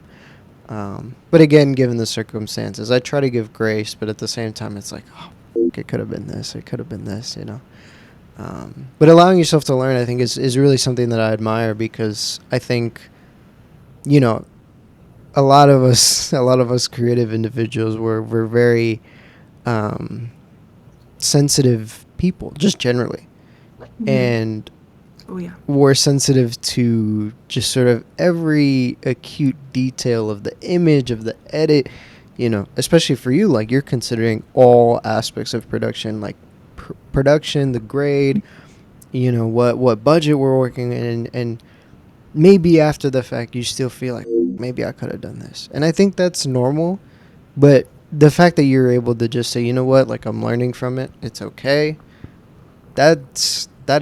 But again, given the circumstances, I try to give grace, but at the same time, it's like, oh, it could have been this, it could have been this, you know. But allowing yourself to learn, I think, is really something that I admire because I think, you know, a lot of us creative individuals, we're very um, sensitive people, just generally, Mm-hmm. and Oh yeah. we're sensitive to just sort of every acute detail of the image, of the edit, you know, especially for you, like you're considering all aspects of production, like production, the grade, you know, what budget we're working in, and maybe after the fact you still feel like maybe I could have done this. And I think that's normal, but the fact that you're able to just say, you know what, like I'm learning from it, it's okay. That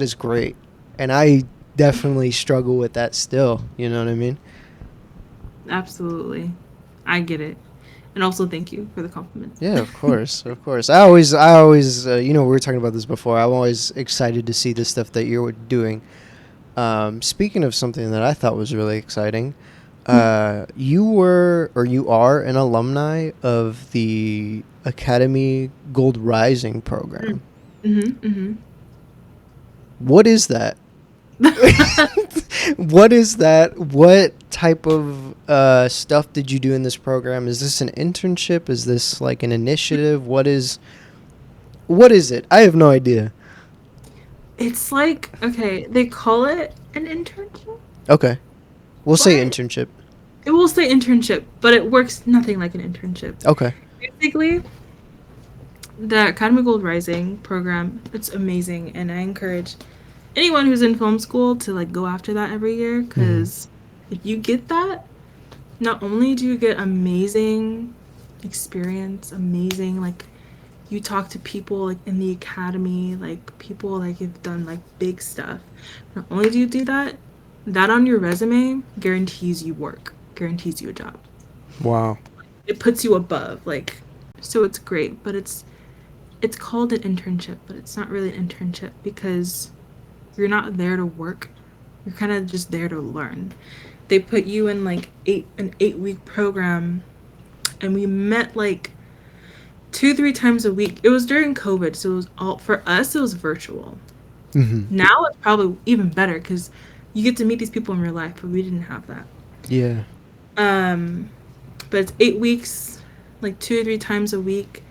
is great. And I definitely struggle with that still, you know what I mean? Absolutely. I get it. And also thank you for the compliments. Yeah, of course, of course. I always, you know, we were talking about this before. I'm always excited to see the stuff that you're doing. Speaking of something that I thought was really exciting, you were or you are an alumni of the Academy Gold Rising program. Mm-hmm. What is that? What is that? What type of stuff did you do in this program? Is this an internship? Is this like an initiative? What is it? I have no idea. It's like, okay, they call it an internship, Okay, we'll say but internship. it will say internship, but it works nothing like an internship. Okay. Basically, the Academy Gold Rising program, it's amazing, and I encourage anyone who's in film school to like go after that every year Mm-hmm. because if you get that, not only do you get amazing experience, amazing like you talk to people like in the academy, like people like have done like big stuff. Not only do you do that, that on your resume guarantees you work, guarantees you a job. Wow. It puts you above, like so it's great, but it's called an internship, but it's not really an internship because you're not there to work. You're kind of just there to learn. They put you in like an 8 week program, and we met like 2 3 times a week. It was during COVID, so it was all for us. It was virtual. Mm-hmm. Now it's probably even better because you get to meet these people in real life, but we didn't have that. Yeah. Um, but it's 8 weeks, like 2 or 3 times a week.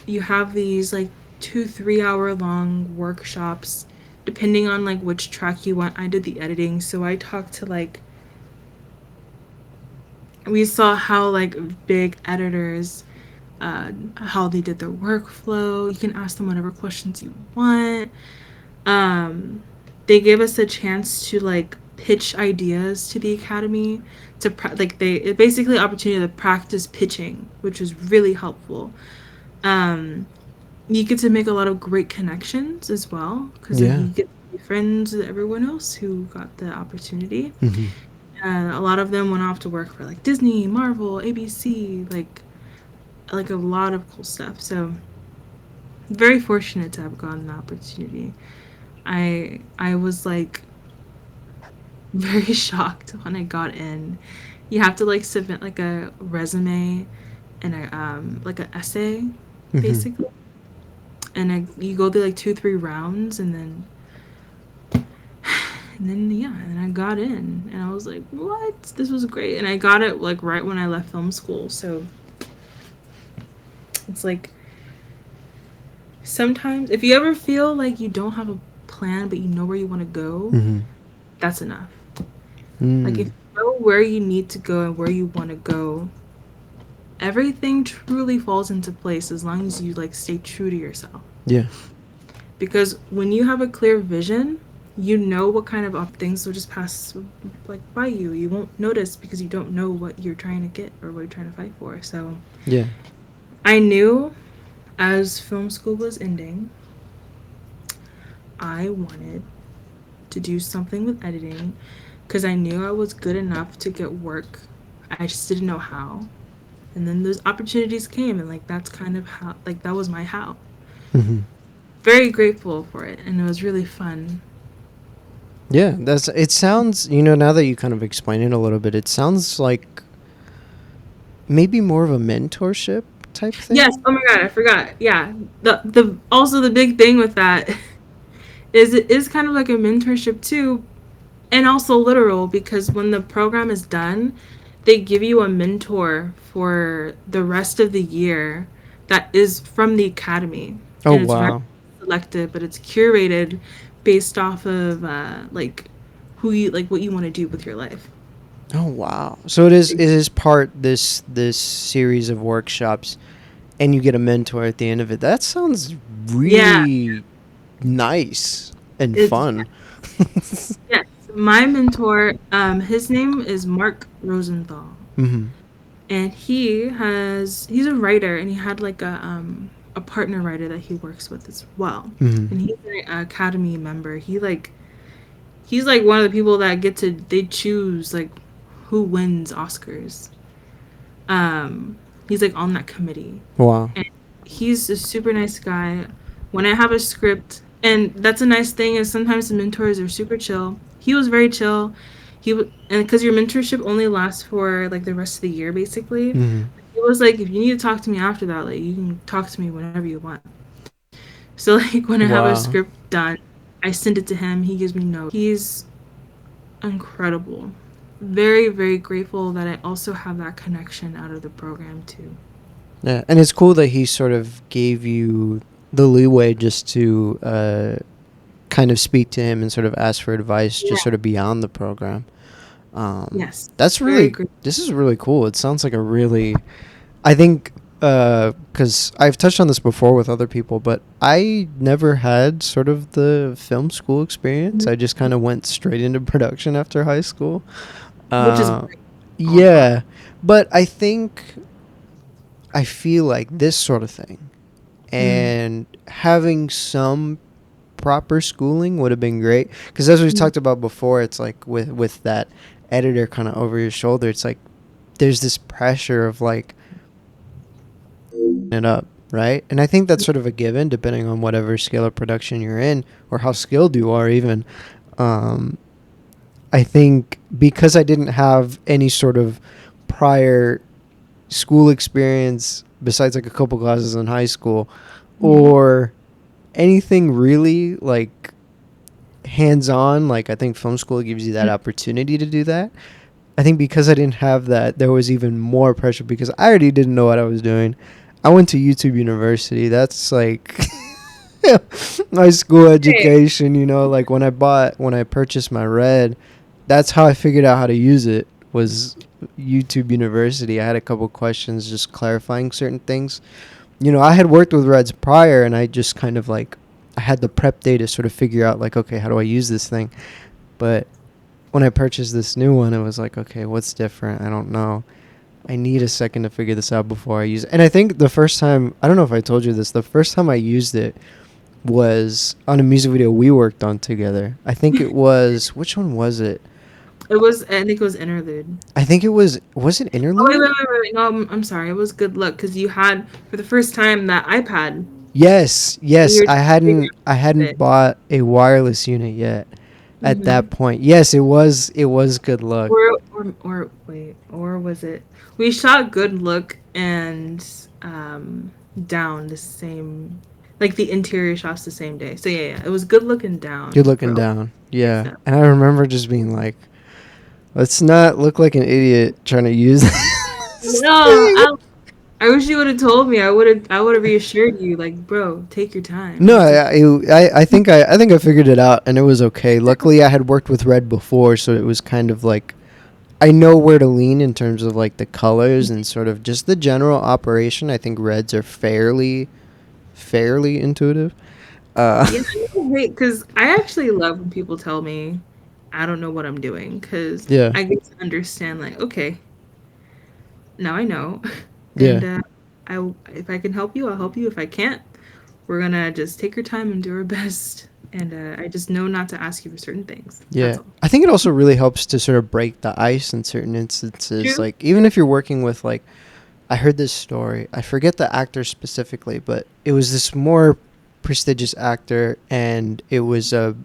You have these like 2 3 hour long workshops, depending on like which track you want. I did the editing, so I talked to like we saw how like big editors how they did their workflow. You can ask them whatever questions you want. Um, they gave us a chance to like pitch ideas to the academy like they it basically opportunity to practice pitching, which was really helpful. Um, you get to make a lot of great connections as well because like Yeah. you get to be friends with everyone else who got the opportunity. Mm-hmm. And a lot of them went off to work for like Disney, Marvel, ABC, like a lot of cool stuff. So very fortunate to have gotten the opportunity. I was like very shocked when I got in. You have to like submit like a resume and a like an essay Hmm. basically, and you go through like 2 3 rounds, and then yeah, and I got in, and I was like, what? This was great, and I got it like right when I left film school. So it's like sometimes if you ever feel like you don't have a plan but you know where you want to go, Hmm. that's enough. Like if Mm. you know where you need to go and where you want to go, everything truly falls into place as long as you like stay true to yourself. Yeah. Because when you have a clear vision, you know what kind of things will just pass like by you. You won't notice because you don't know what you're trying to get or what you're trying to fight for. So Yeah. I knew as film school was ending, I wanted to do something with editing because I knew I was good enough to get work. I just didn't know how. And then those opportunities came, and like that's kind of how, like, that was my how. Hmm. Very grateful for it, and it was really fun. Yeah, that's it sounds, now that you kind of explain it a little bit, it sounds like maybe more of a mentorship type Yes. thing. Oh my god, I forgot. Yeah. The also the big thing with that is it is kind of like a mentorship too, and also literal because when the program is done, they give you a mentor for the rest of the year that is from the academy, Oh, and it's very wow. selective, but it's curated based off of like who you like what you want to do with your life. Oh, wow. So it is part this series of workshops, and you get a mentor at the end of it. That sounds Yeah, really nice and it's fun. yes. My mentor, his name is Mark Rosenthal, Hmm. and he's a writer, and he had like a partner writer that he works with as well, Hmm. and he's an Academy member. He's like one of the people that get to they choose like who wins Oscars. He's like on that committee, Wow. and he's a super nice guy. When I have a script, and that's a nice thing is sometimes the mentors are super chill. He was very chill. And because your mentorship only lasts for like the rest of the year, basically. Hmm. It was like if you need to talk to me after that, like you can talk to me whenever you want. So like when I have a Wow. script done, I send it to him. He gives me notes. He's incredible. Very very grateful that I also have that connection out of the program too. Yeah, and it's cool that he sort of gave you the leeway just to kind of speak to him and sort of ask for advice, just Yeah. sort of beyond the program. Yes. That's Very really, great. this is really cool. It sounds like a really, I think, because I've touched on this before with other people, but I never had sort of the film school experience. I just kind of went straight into production after high school. Which is Uh, great. All fun. yeah, but I think I feel like this sort of thing Mm. and having some proper schooling would have been great, because as we Mm. talked about before, it's like with that editor kind of over your shoulder, it's like there's this pressure of like it up, right? And I think that's sort of a given depending on whatever scale of production you're in or how skilled you are even. um, I think because I didn't have any sort of prior school experience besides like a couple classes in high school Mm. or anything really like hands on, like I think film school gives you that opportunity to do that. I think because I didn't have that, there was even more pressure because I already didn't know what I was doing. I went to YouTube University. That's like my school Hey, education, like when I purchased my Red, that's how I figured out how to use it was YouTube University. I had a couple questions just clarifying certain things. I had worked with Reds prior, and I just kind of like I had the prep day to sort of figure out like, okay, how do I use this thing? But when I purchased this new one, it was like, okay, what's different? I don't know. I need a second to figure this out before I use it. And I think the first time, I don't know if I told you this, the first time I used it was on a music video we worked on together. I think it was, which one was it? it was. I think it was interlude. I think was it Oh wait, Interlude? wait, wait, wait. No, I'm sorry. It was good luck because you had for the first time that iPad. Yes, And yes. you're I trying to figure hadn't I out hadn't it. bought a wireless unit yet. at Mm-hmm. that point. Yes, it was. It was Good Luck. Or wait, or was it? We shot Good Look and Down the same, like the interior shots the same day. So yeah, it was Good Look and Good Down for Looking Down. Yeah, yeah. and I remember just being like, "Let's not look like an idiot trying to use this No, thing." I wish you would have told me. I would have reassured you, like, bro, take your time. No, It's okay. I think I figured it out, and it was okay. Luckily, I had worked with Red before, so it was kind of like I know where to lean in terms of like the colors and sort of just the general operation. I think Reds are fairly intuitive. Uh, Yeah, because I actually love when people tell me I don't know what I'm doing because yeah, I get to understand, like, okay, now I know, yeah, and if I can help you, I'll help you. If I can't, we're gonna just take your time and do our best. And I just know not to ask you for certain things. That's yeah. all. I think it also really helps to sort of break the ice in certain instances. True. Like even if you're working with like I heard this story. I forget the actor specifically, but it was this more prestigious actor, and it was a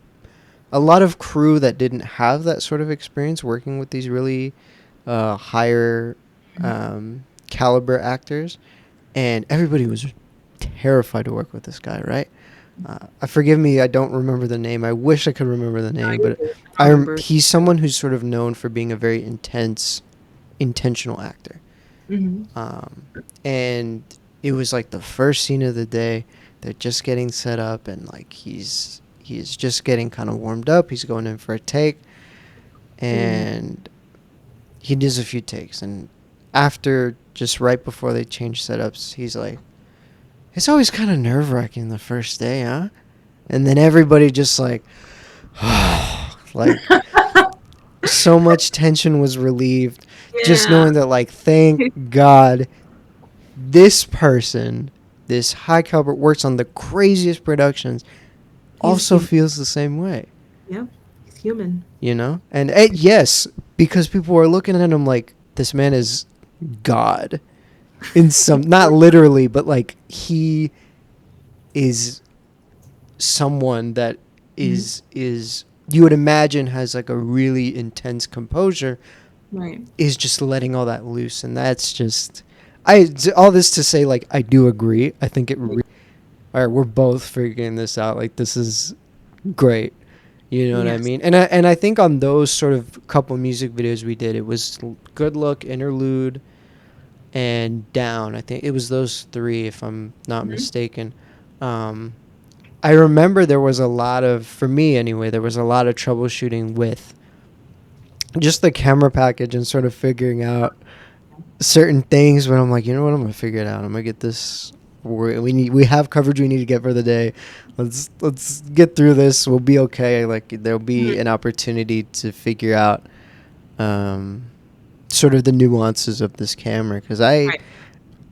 lot of crew that didn't have that sort of experience working with these really higher caliber actors, and everybody was terrified to work with this guy. Right? Forgive me, I don't remember the name. I wish I could remember the No, name, you're but good. I don't remember. he's someone who's sort of known for being a very intentional actor. Mm-hmm. Um, and it was like the first scene of the day. They're just getting set up, and like he's just getting kind of warmed up. He's going in for a take, Mm-hmm. and he does a few takes. And after, just right before they change setups, he's like, "It's always kind of nerve wracking the first day, huh?" And then everybody just like, like so much tension was relieved, just Yeah. knowing that like, thank God this person, this high caliber, works on the craziest productions, He's also human. feels the same way, Yep. He's human. you know? And yes, because people were looking at him like this man is God in some, not literally, but like he is someone that Mhm. is you would imagine has like a really intense composure, Right. is just letting all that loose, and that's just all this to say like I do agree. I think it all right, we're both figuring this out. Like this is great. You know what I Yes. mean? And I think on those sort of couple music videos we did, it was Good Look, Interlude, and Down. I think it was those three, if I'm not Mhm. mistaken. Um, I remember there was a lot of, for me anyway, there was a lot of troubleshooting with just the camera package and sort of figuring out certain things. But I'm like, you know what? I'm gonna figure it out. I'm gonna get this. We have coverage we need to get for the day. Let's get through this. We'll be okay. Like there'll be Mhm. an opportunity to figure out um, sort of the nuances of this camera, because Right.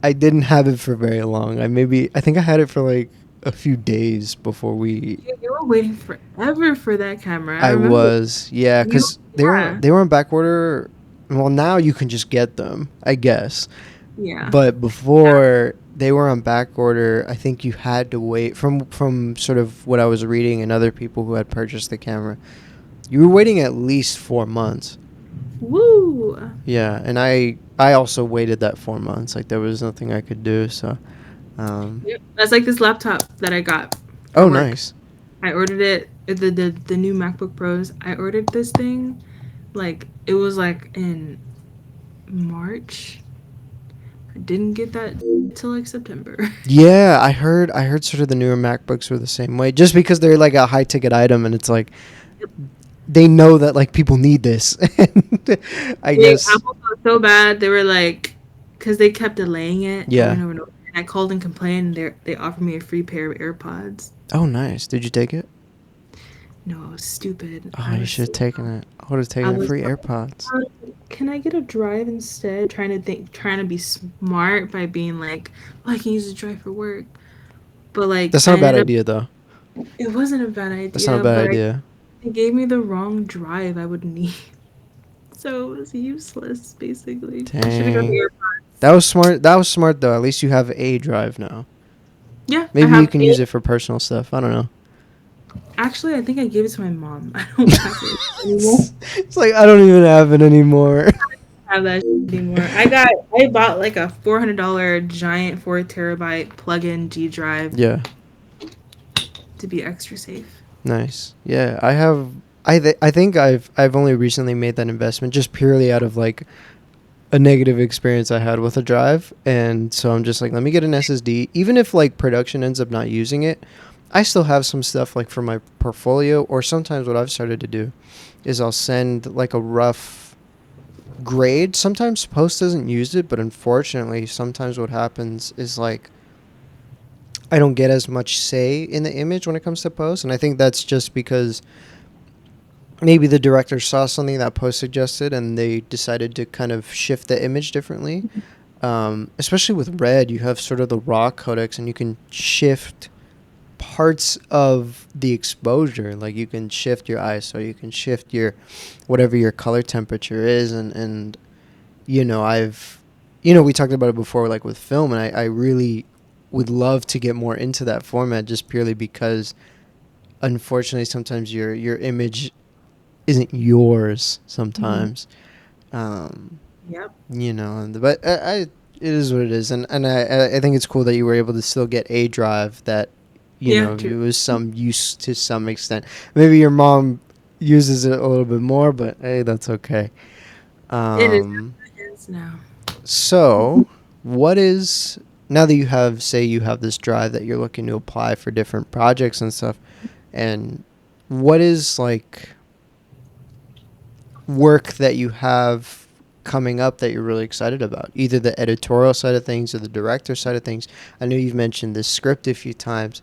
I didn't have it for very long. I think I had it for like a few days before we. You were waiting forever for that camera. I I remember was, yeah, you. because they were Yeah. they were on back order. Well, now you can just get them, I guess. Yeah. But before they were on back order, I think you had to wait, from sort of what I was reading and other people who had purchased the camera. You were waiting at least 4 months. Woo. Yeah, and I also waited that 4 months. Like there was nothing I could do. So, um, Yep. That's like this laptop that I got for oh, work. nice. I ordered it the new MacBook Pros. I ordered this thing like it was like in March. I didn't get that till like September. Yeah, I heard sort of the newer MacBooks were the same way, just because they're like a high ticket item, and it's like they know that like people need this. And I guess, Apple felt so bad. They were like, because they kept delaying it over yeah. and over and over. And I called and complained. They offered me a free pair of AirPods. Oh, nice. Did you take it? No, I was stupid. Oh, you should have taken it. I would have I taken the was free like, AirPods. can I get a drive instead? Trying to be smart by being like, oh, I can use a drive for work. But like, That's I not a bad ended up, idea, though. it wasn't a bad That's not a idea, bad but idea. they gave me the wrong drive I would need. So it was useless, basically. I should have got the Dang. AirPods. That was smart. That was smart, though. At least you have a drive now. Yeah, I Maybe you have can use it for personal stuff. I don't know. Actually, I think I gave it to my mom. I don't have it anymore. It's like I don't even have it anymore. I don't have that anymore. I bought like a $400 giant 4 terabyte plug-in G drive Yeah. to be extra safe. Nice. Yeah, I have. I think I've only recently made that investment just purely out of like a negative experience I had with a drive, and so I'm just like, let me get an SSD. Even if like production ends up not using it, I still have some stuff like for my portfolio. Or sometimes what I've started to do is I'll send like a rough grade. Sometimes post doesn't use it, but unfortunately, sometimes what happens is like I don't get as much say in the image when it comes to post, and I think that's just because maybe the director saw something that post suggested and they decided to kind of shift the image differently. Especially with red, you have sort of the raw codecs and you can shift parts of the exposure. Like you can shift your ISO, you can shift your whatever your color temperature is. And you know, we talked about it before, like with film, and I really would love to get more into that format just purely because unfortunately sometimes your image isn't yours Mm-hmm. sometimes. Um, Yep. but it is what it is, and I think it's cool that you were able to still get a drive that, Yeah, it true. was some use to some extent. Maybe your mom uses it a little bit more, but hey, that's okay. It is Um, what it is now. so what is now that you have this drive that you're looking to apply for different projects and stuff, and what is like work that you have coming up that you're really excited about? Either the editorial side of things or the director side of things. I know you've mentioned this script a few times.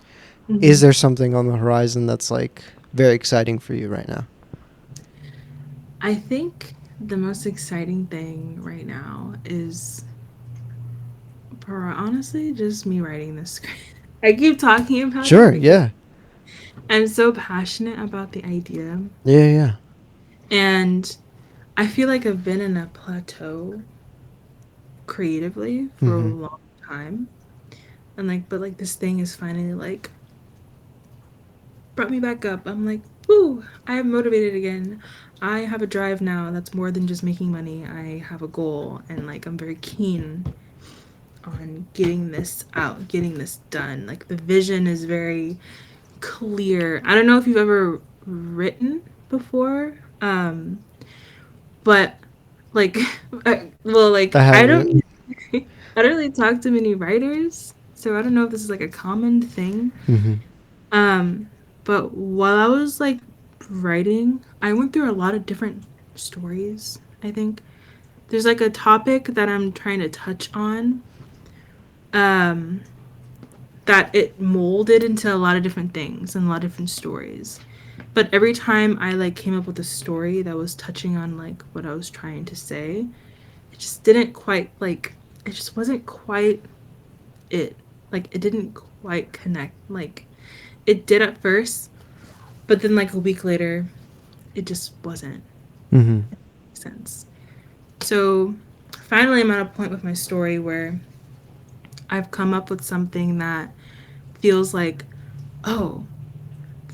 Is Hmm. there something on the horizon that's like very exciting for you right now? I think the most exciting thing right now is, honestly, just me writing this script. I keep talking about it Sure. because Yeah. I'm so passionate about the idea. Yeah. Yeah. And I feel like I've been in a plateau creatively for a Mm-hmm. long time. And but like this thing is finally like brought me back up. I'm like, woo, I am motivated again. I have a drive now that's more than just making money. I have a goal and like I'm very keen on getting this out, getting this done. Like the vision is very clear. I don't know if you've ever written before, but like, I I haven't. don't, I don't really talk to many writers, so I don't know if this is like a common thing. Mm-hmm. Um, but while I was like writing, I went through a lot of different stories. I think there's like a topic that I'm trying to touch on. Um, that it molded into a lot of different things and a lot of different stories. But every time I like came up with a story that was touching on like what I was trying to say, it just didn't quite like it just wasn't quite it. Like it didn't quite connect. Like it did at first, but then like a week later, it just wasn't Mm-hmm. sense. So finally I'm at a point with my story where I've come up with something that feels like, oh,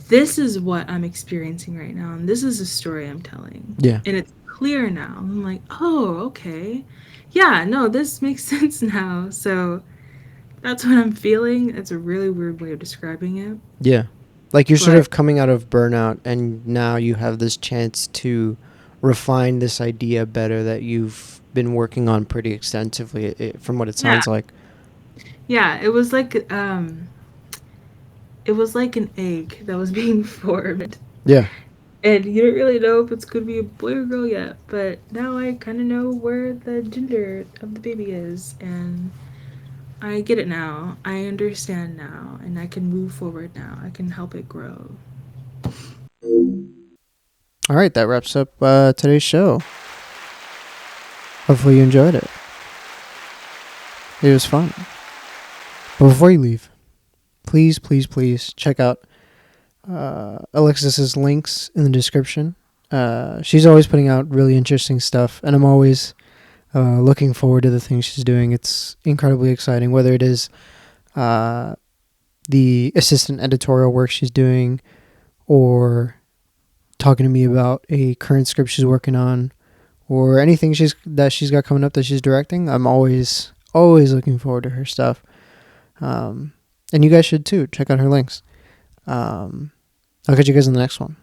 this is what I'm experiencing right now, and this is the story I'm telling. Yeah. And it's clear now. I'm like, oh, okay. Yeah, no, this makes sense now. So that's what I'm feeling. It's a really weird way of describing it. Yeah. Like you're sort But of coming out of burnout, and now you have this chance to refine this idea better that you've been working on pretty extensively, from what it yeah, sounds like. yeah, it was like an egg that was being formed. Yeah. And you don't really know if it's going to be a boy or girl yet, but now I kind of know where the gender of the baby is, and I get it now. I understand now, and I can move forward now. I can help it grow. All right, that wraps up today's show. Hopefully you enjoyed it. It was fun. But before you leave, please, please, please check out Alexis's links in the description. She's always putting out really interesting stuff, and I'm always looking forward to the things she's doing. It's incredibly exciting, whether it is uh, the assistant editorial work she's doing, or talking to me about a current script she's working on, or anything she's got coming up that she's directing. I'm always looking forward to her stuff. And you guys should too. Check out her links. I'll catch you guys in the next one.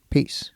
Peace.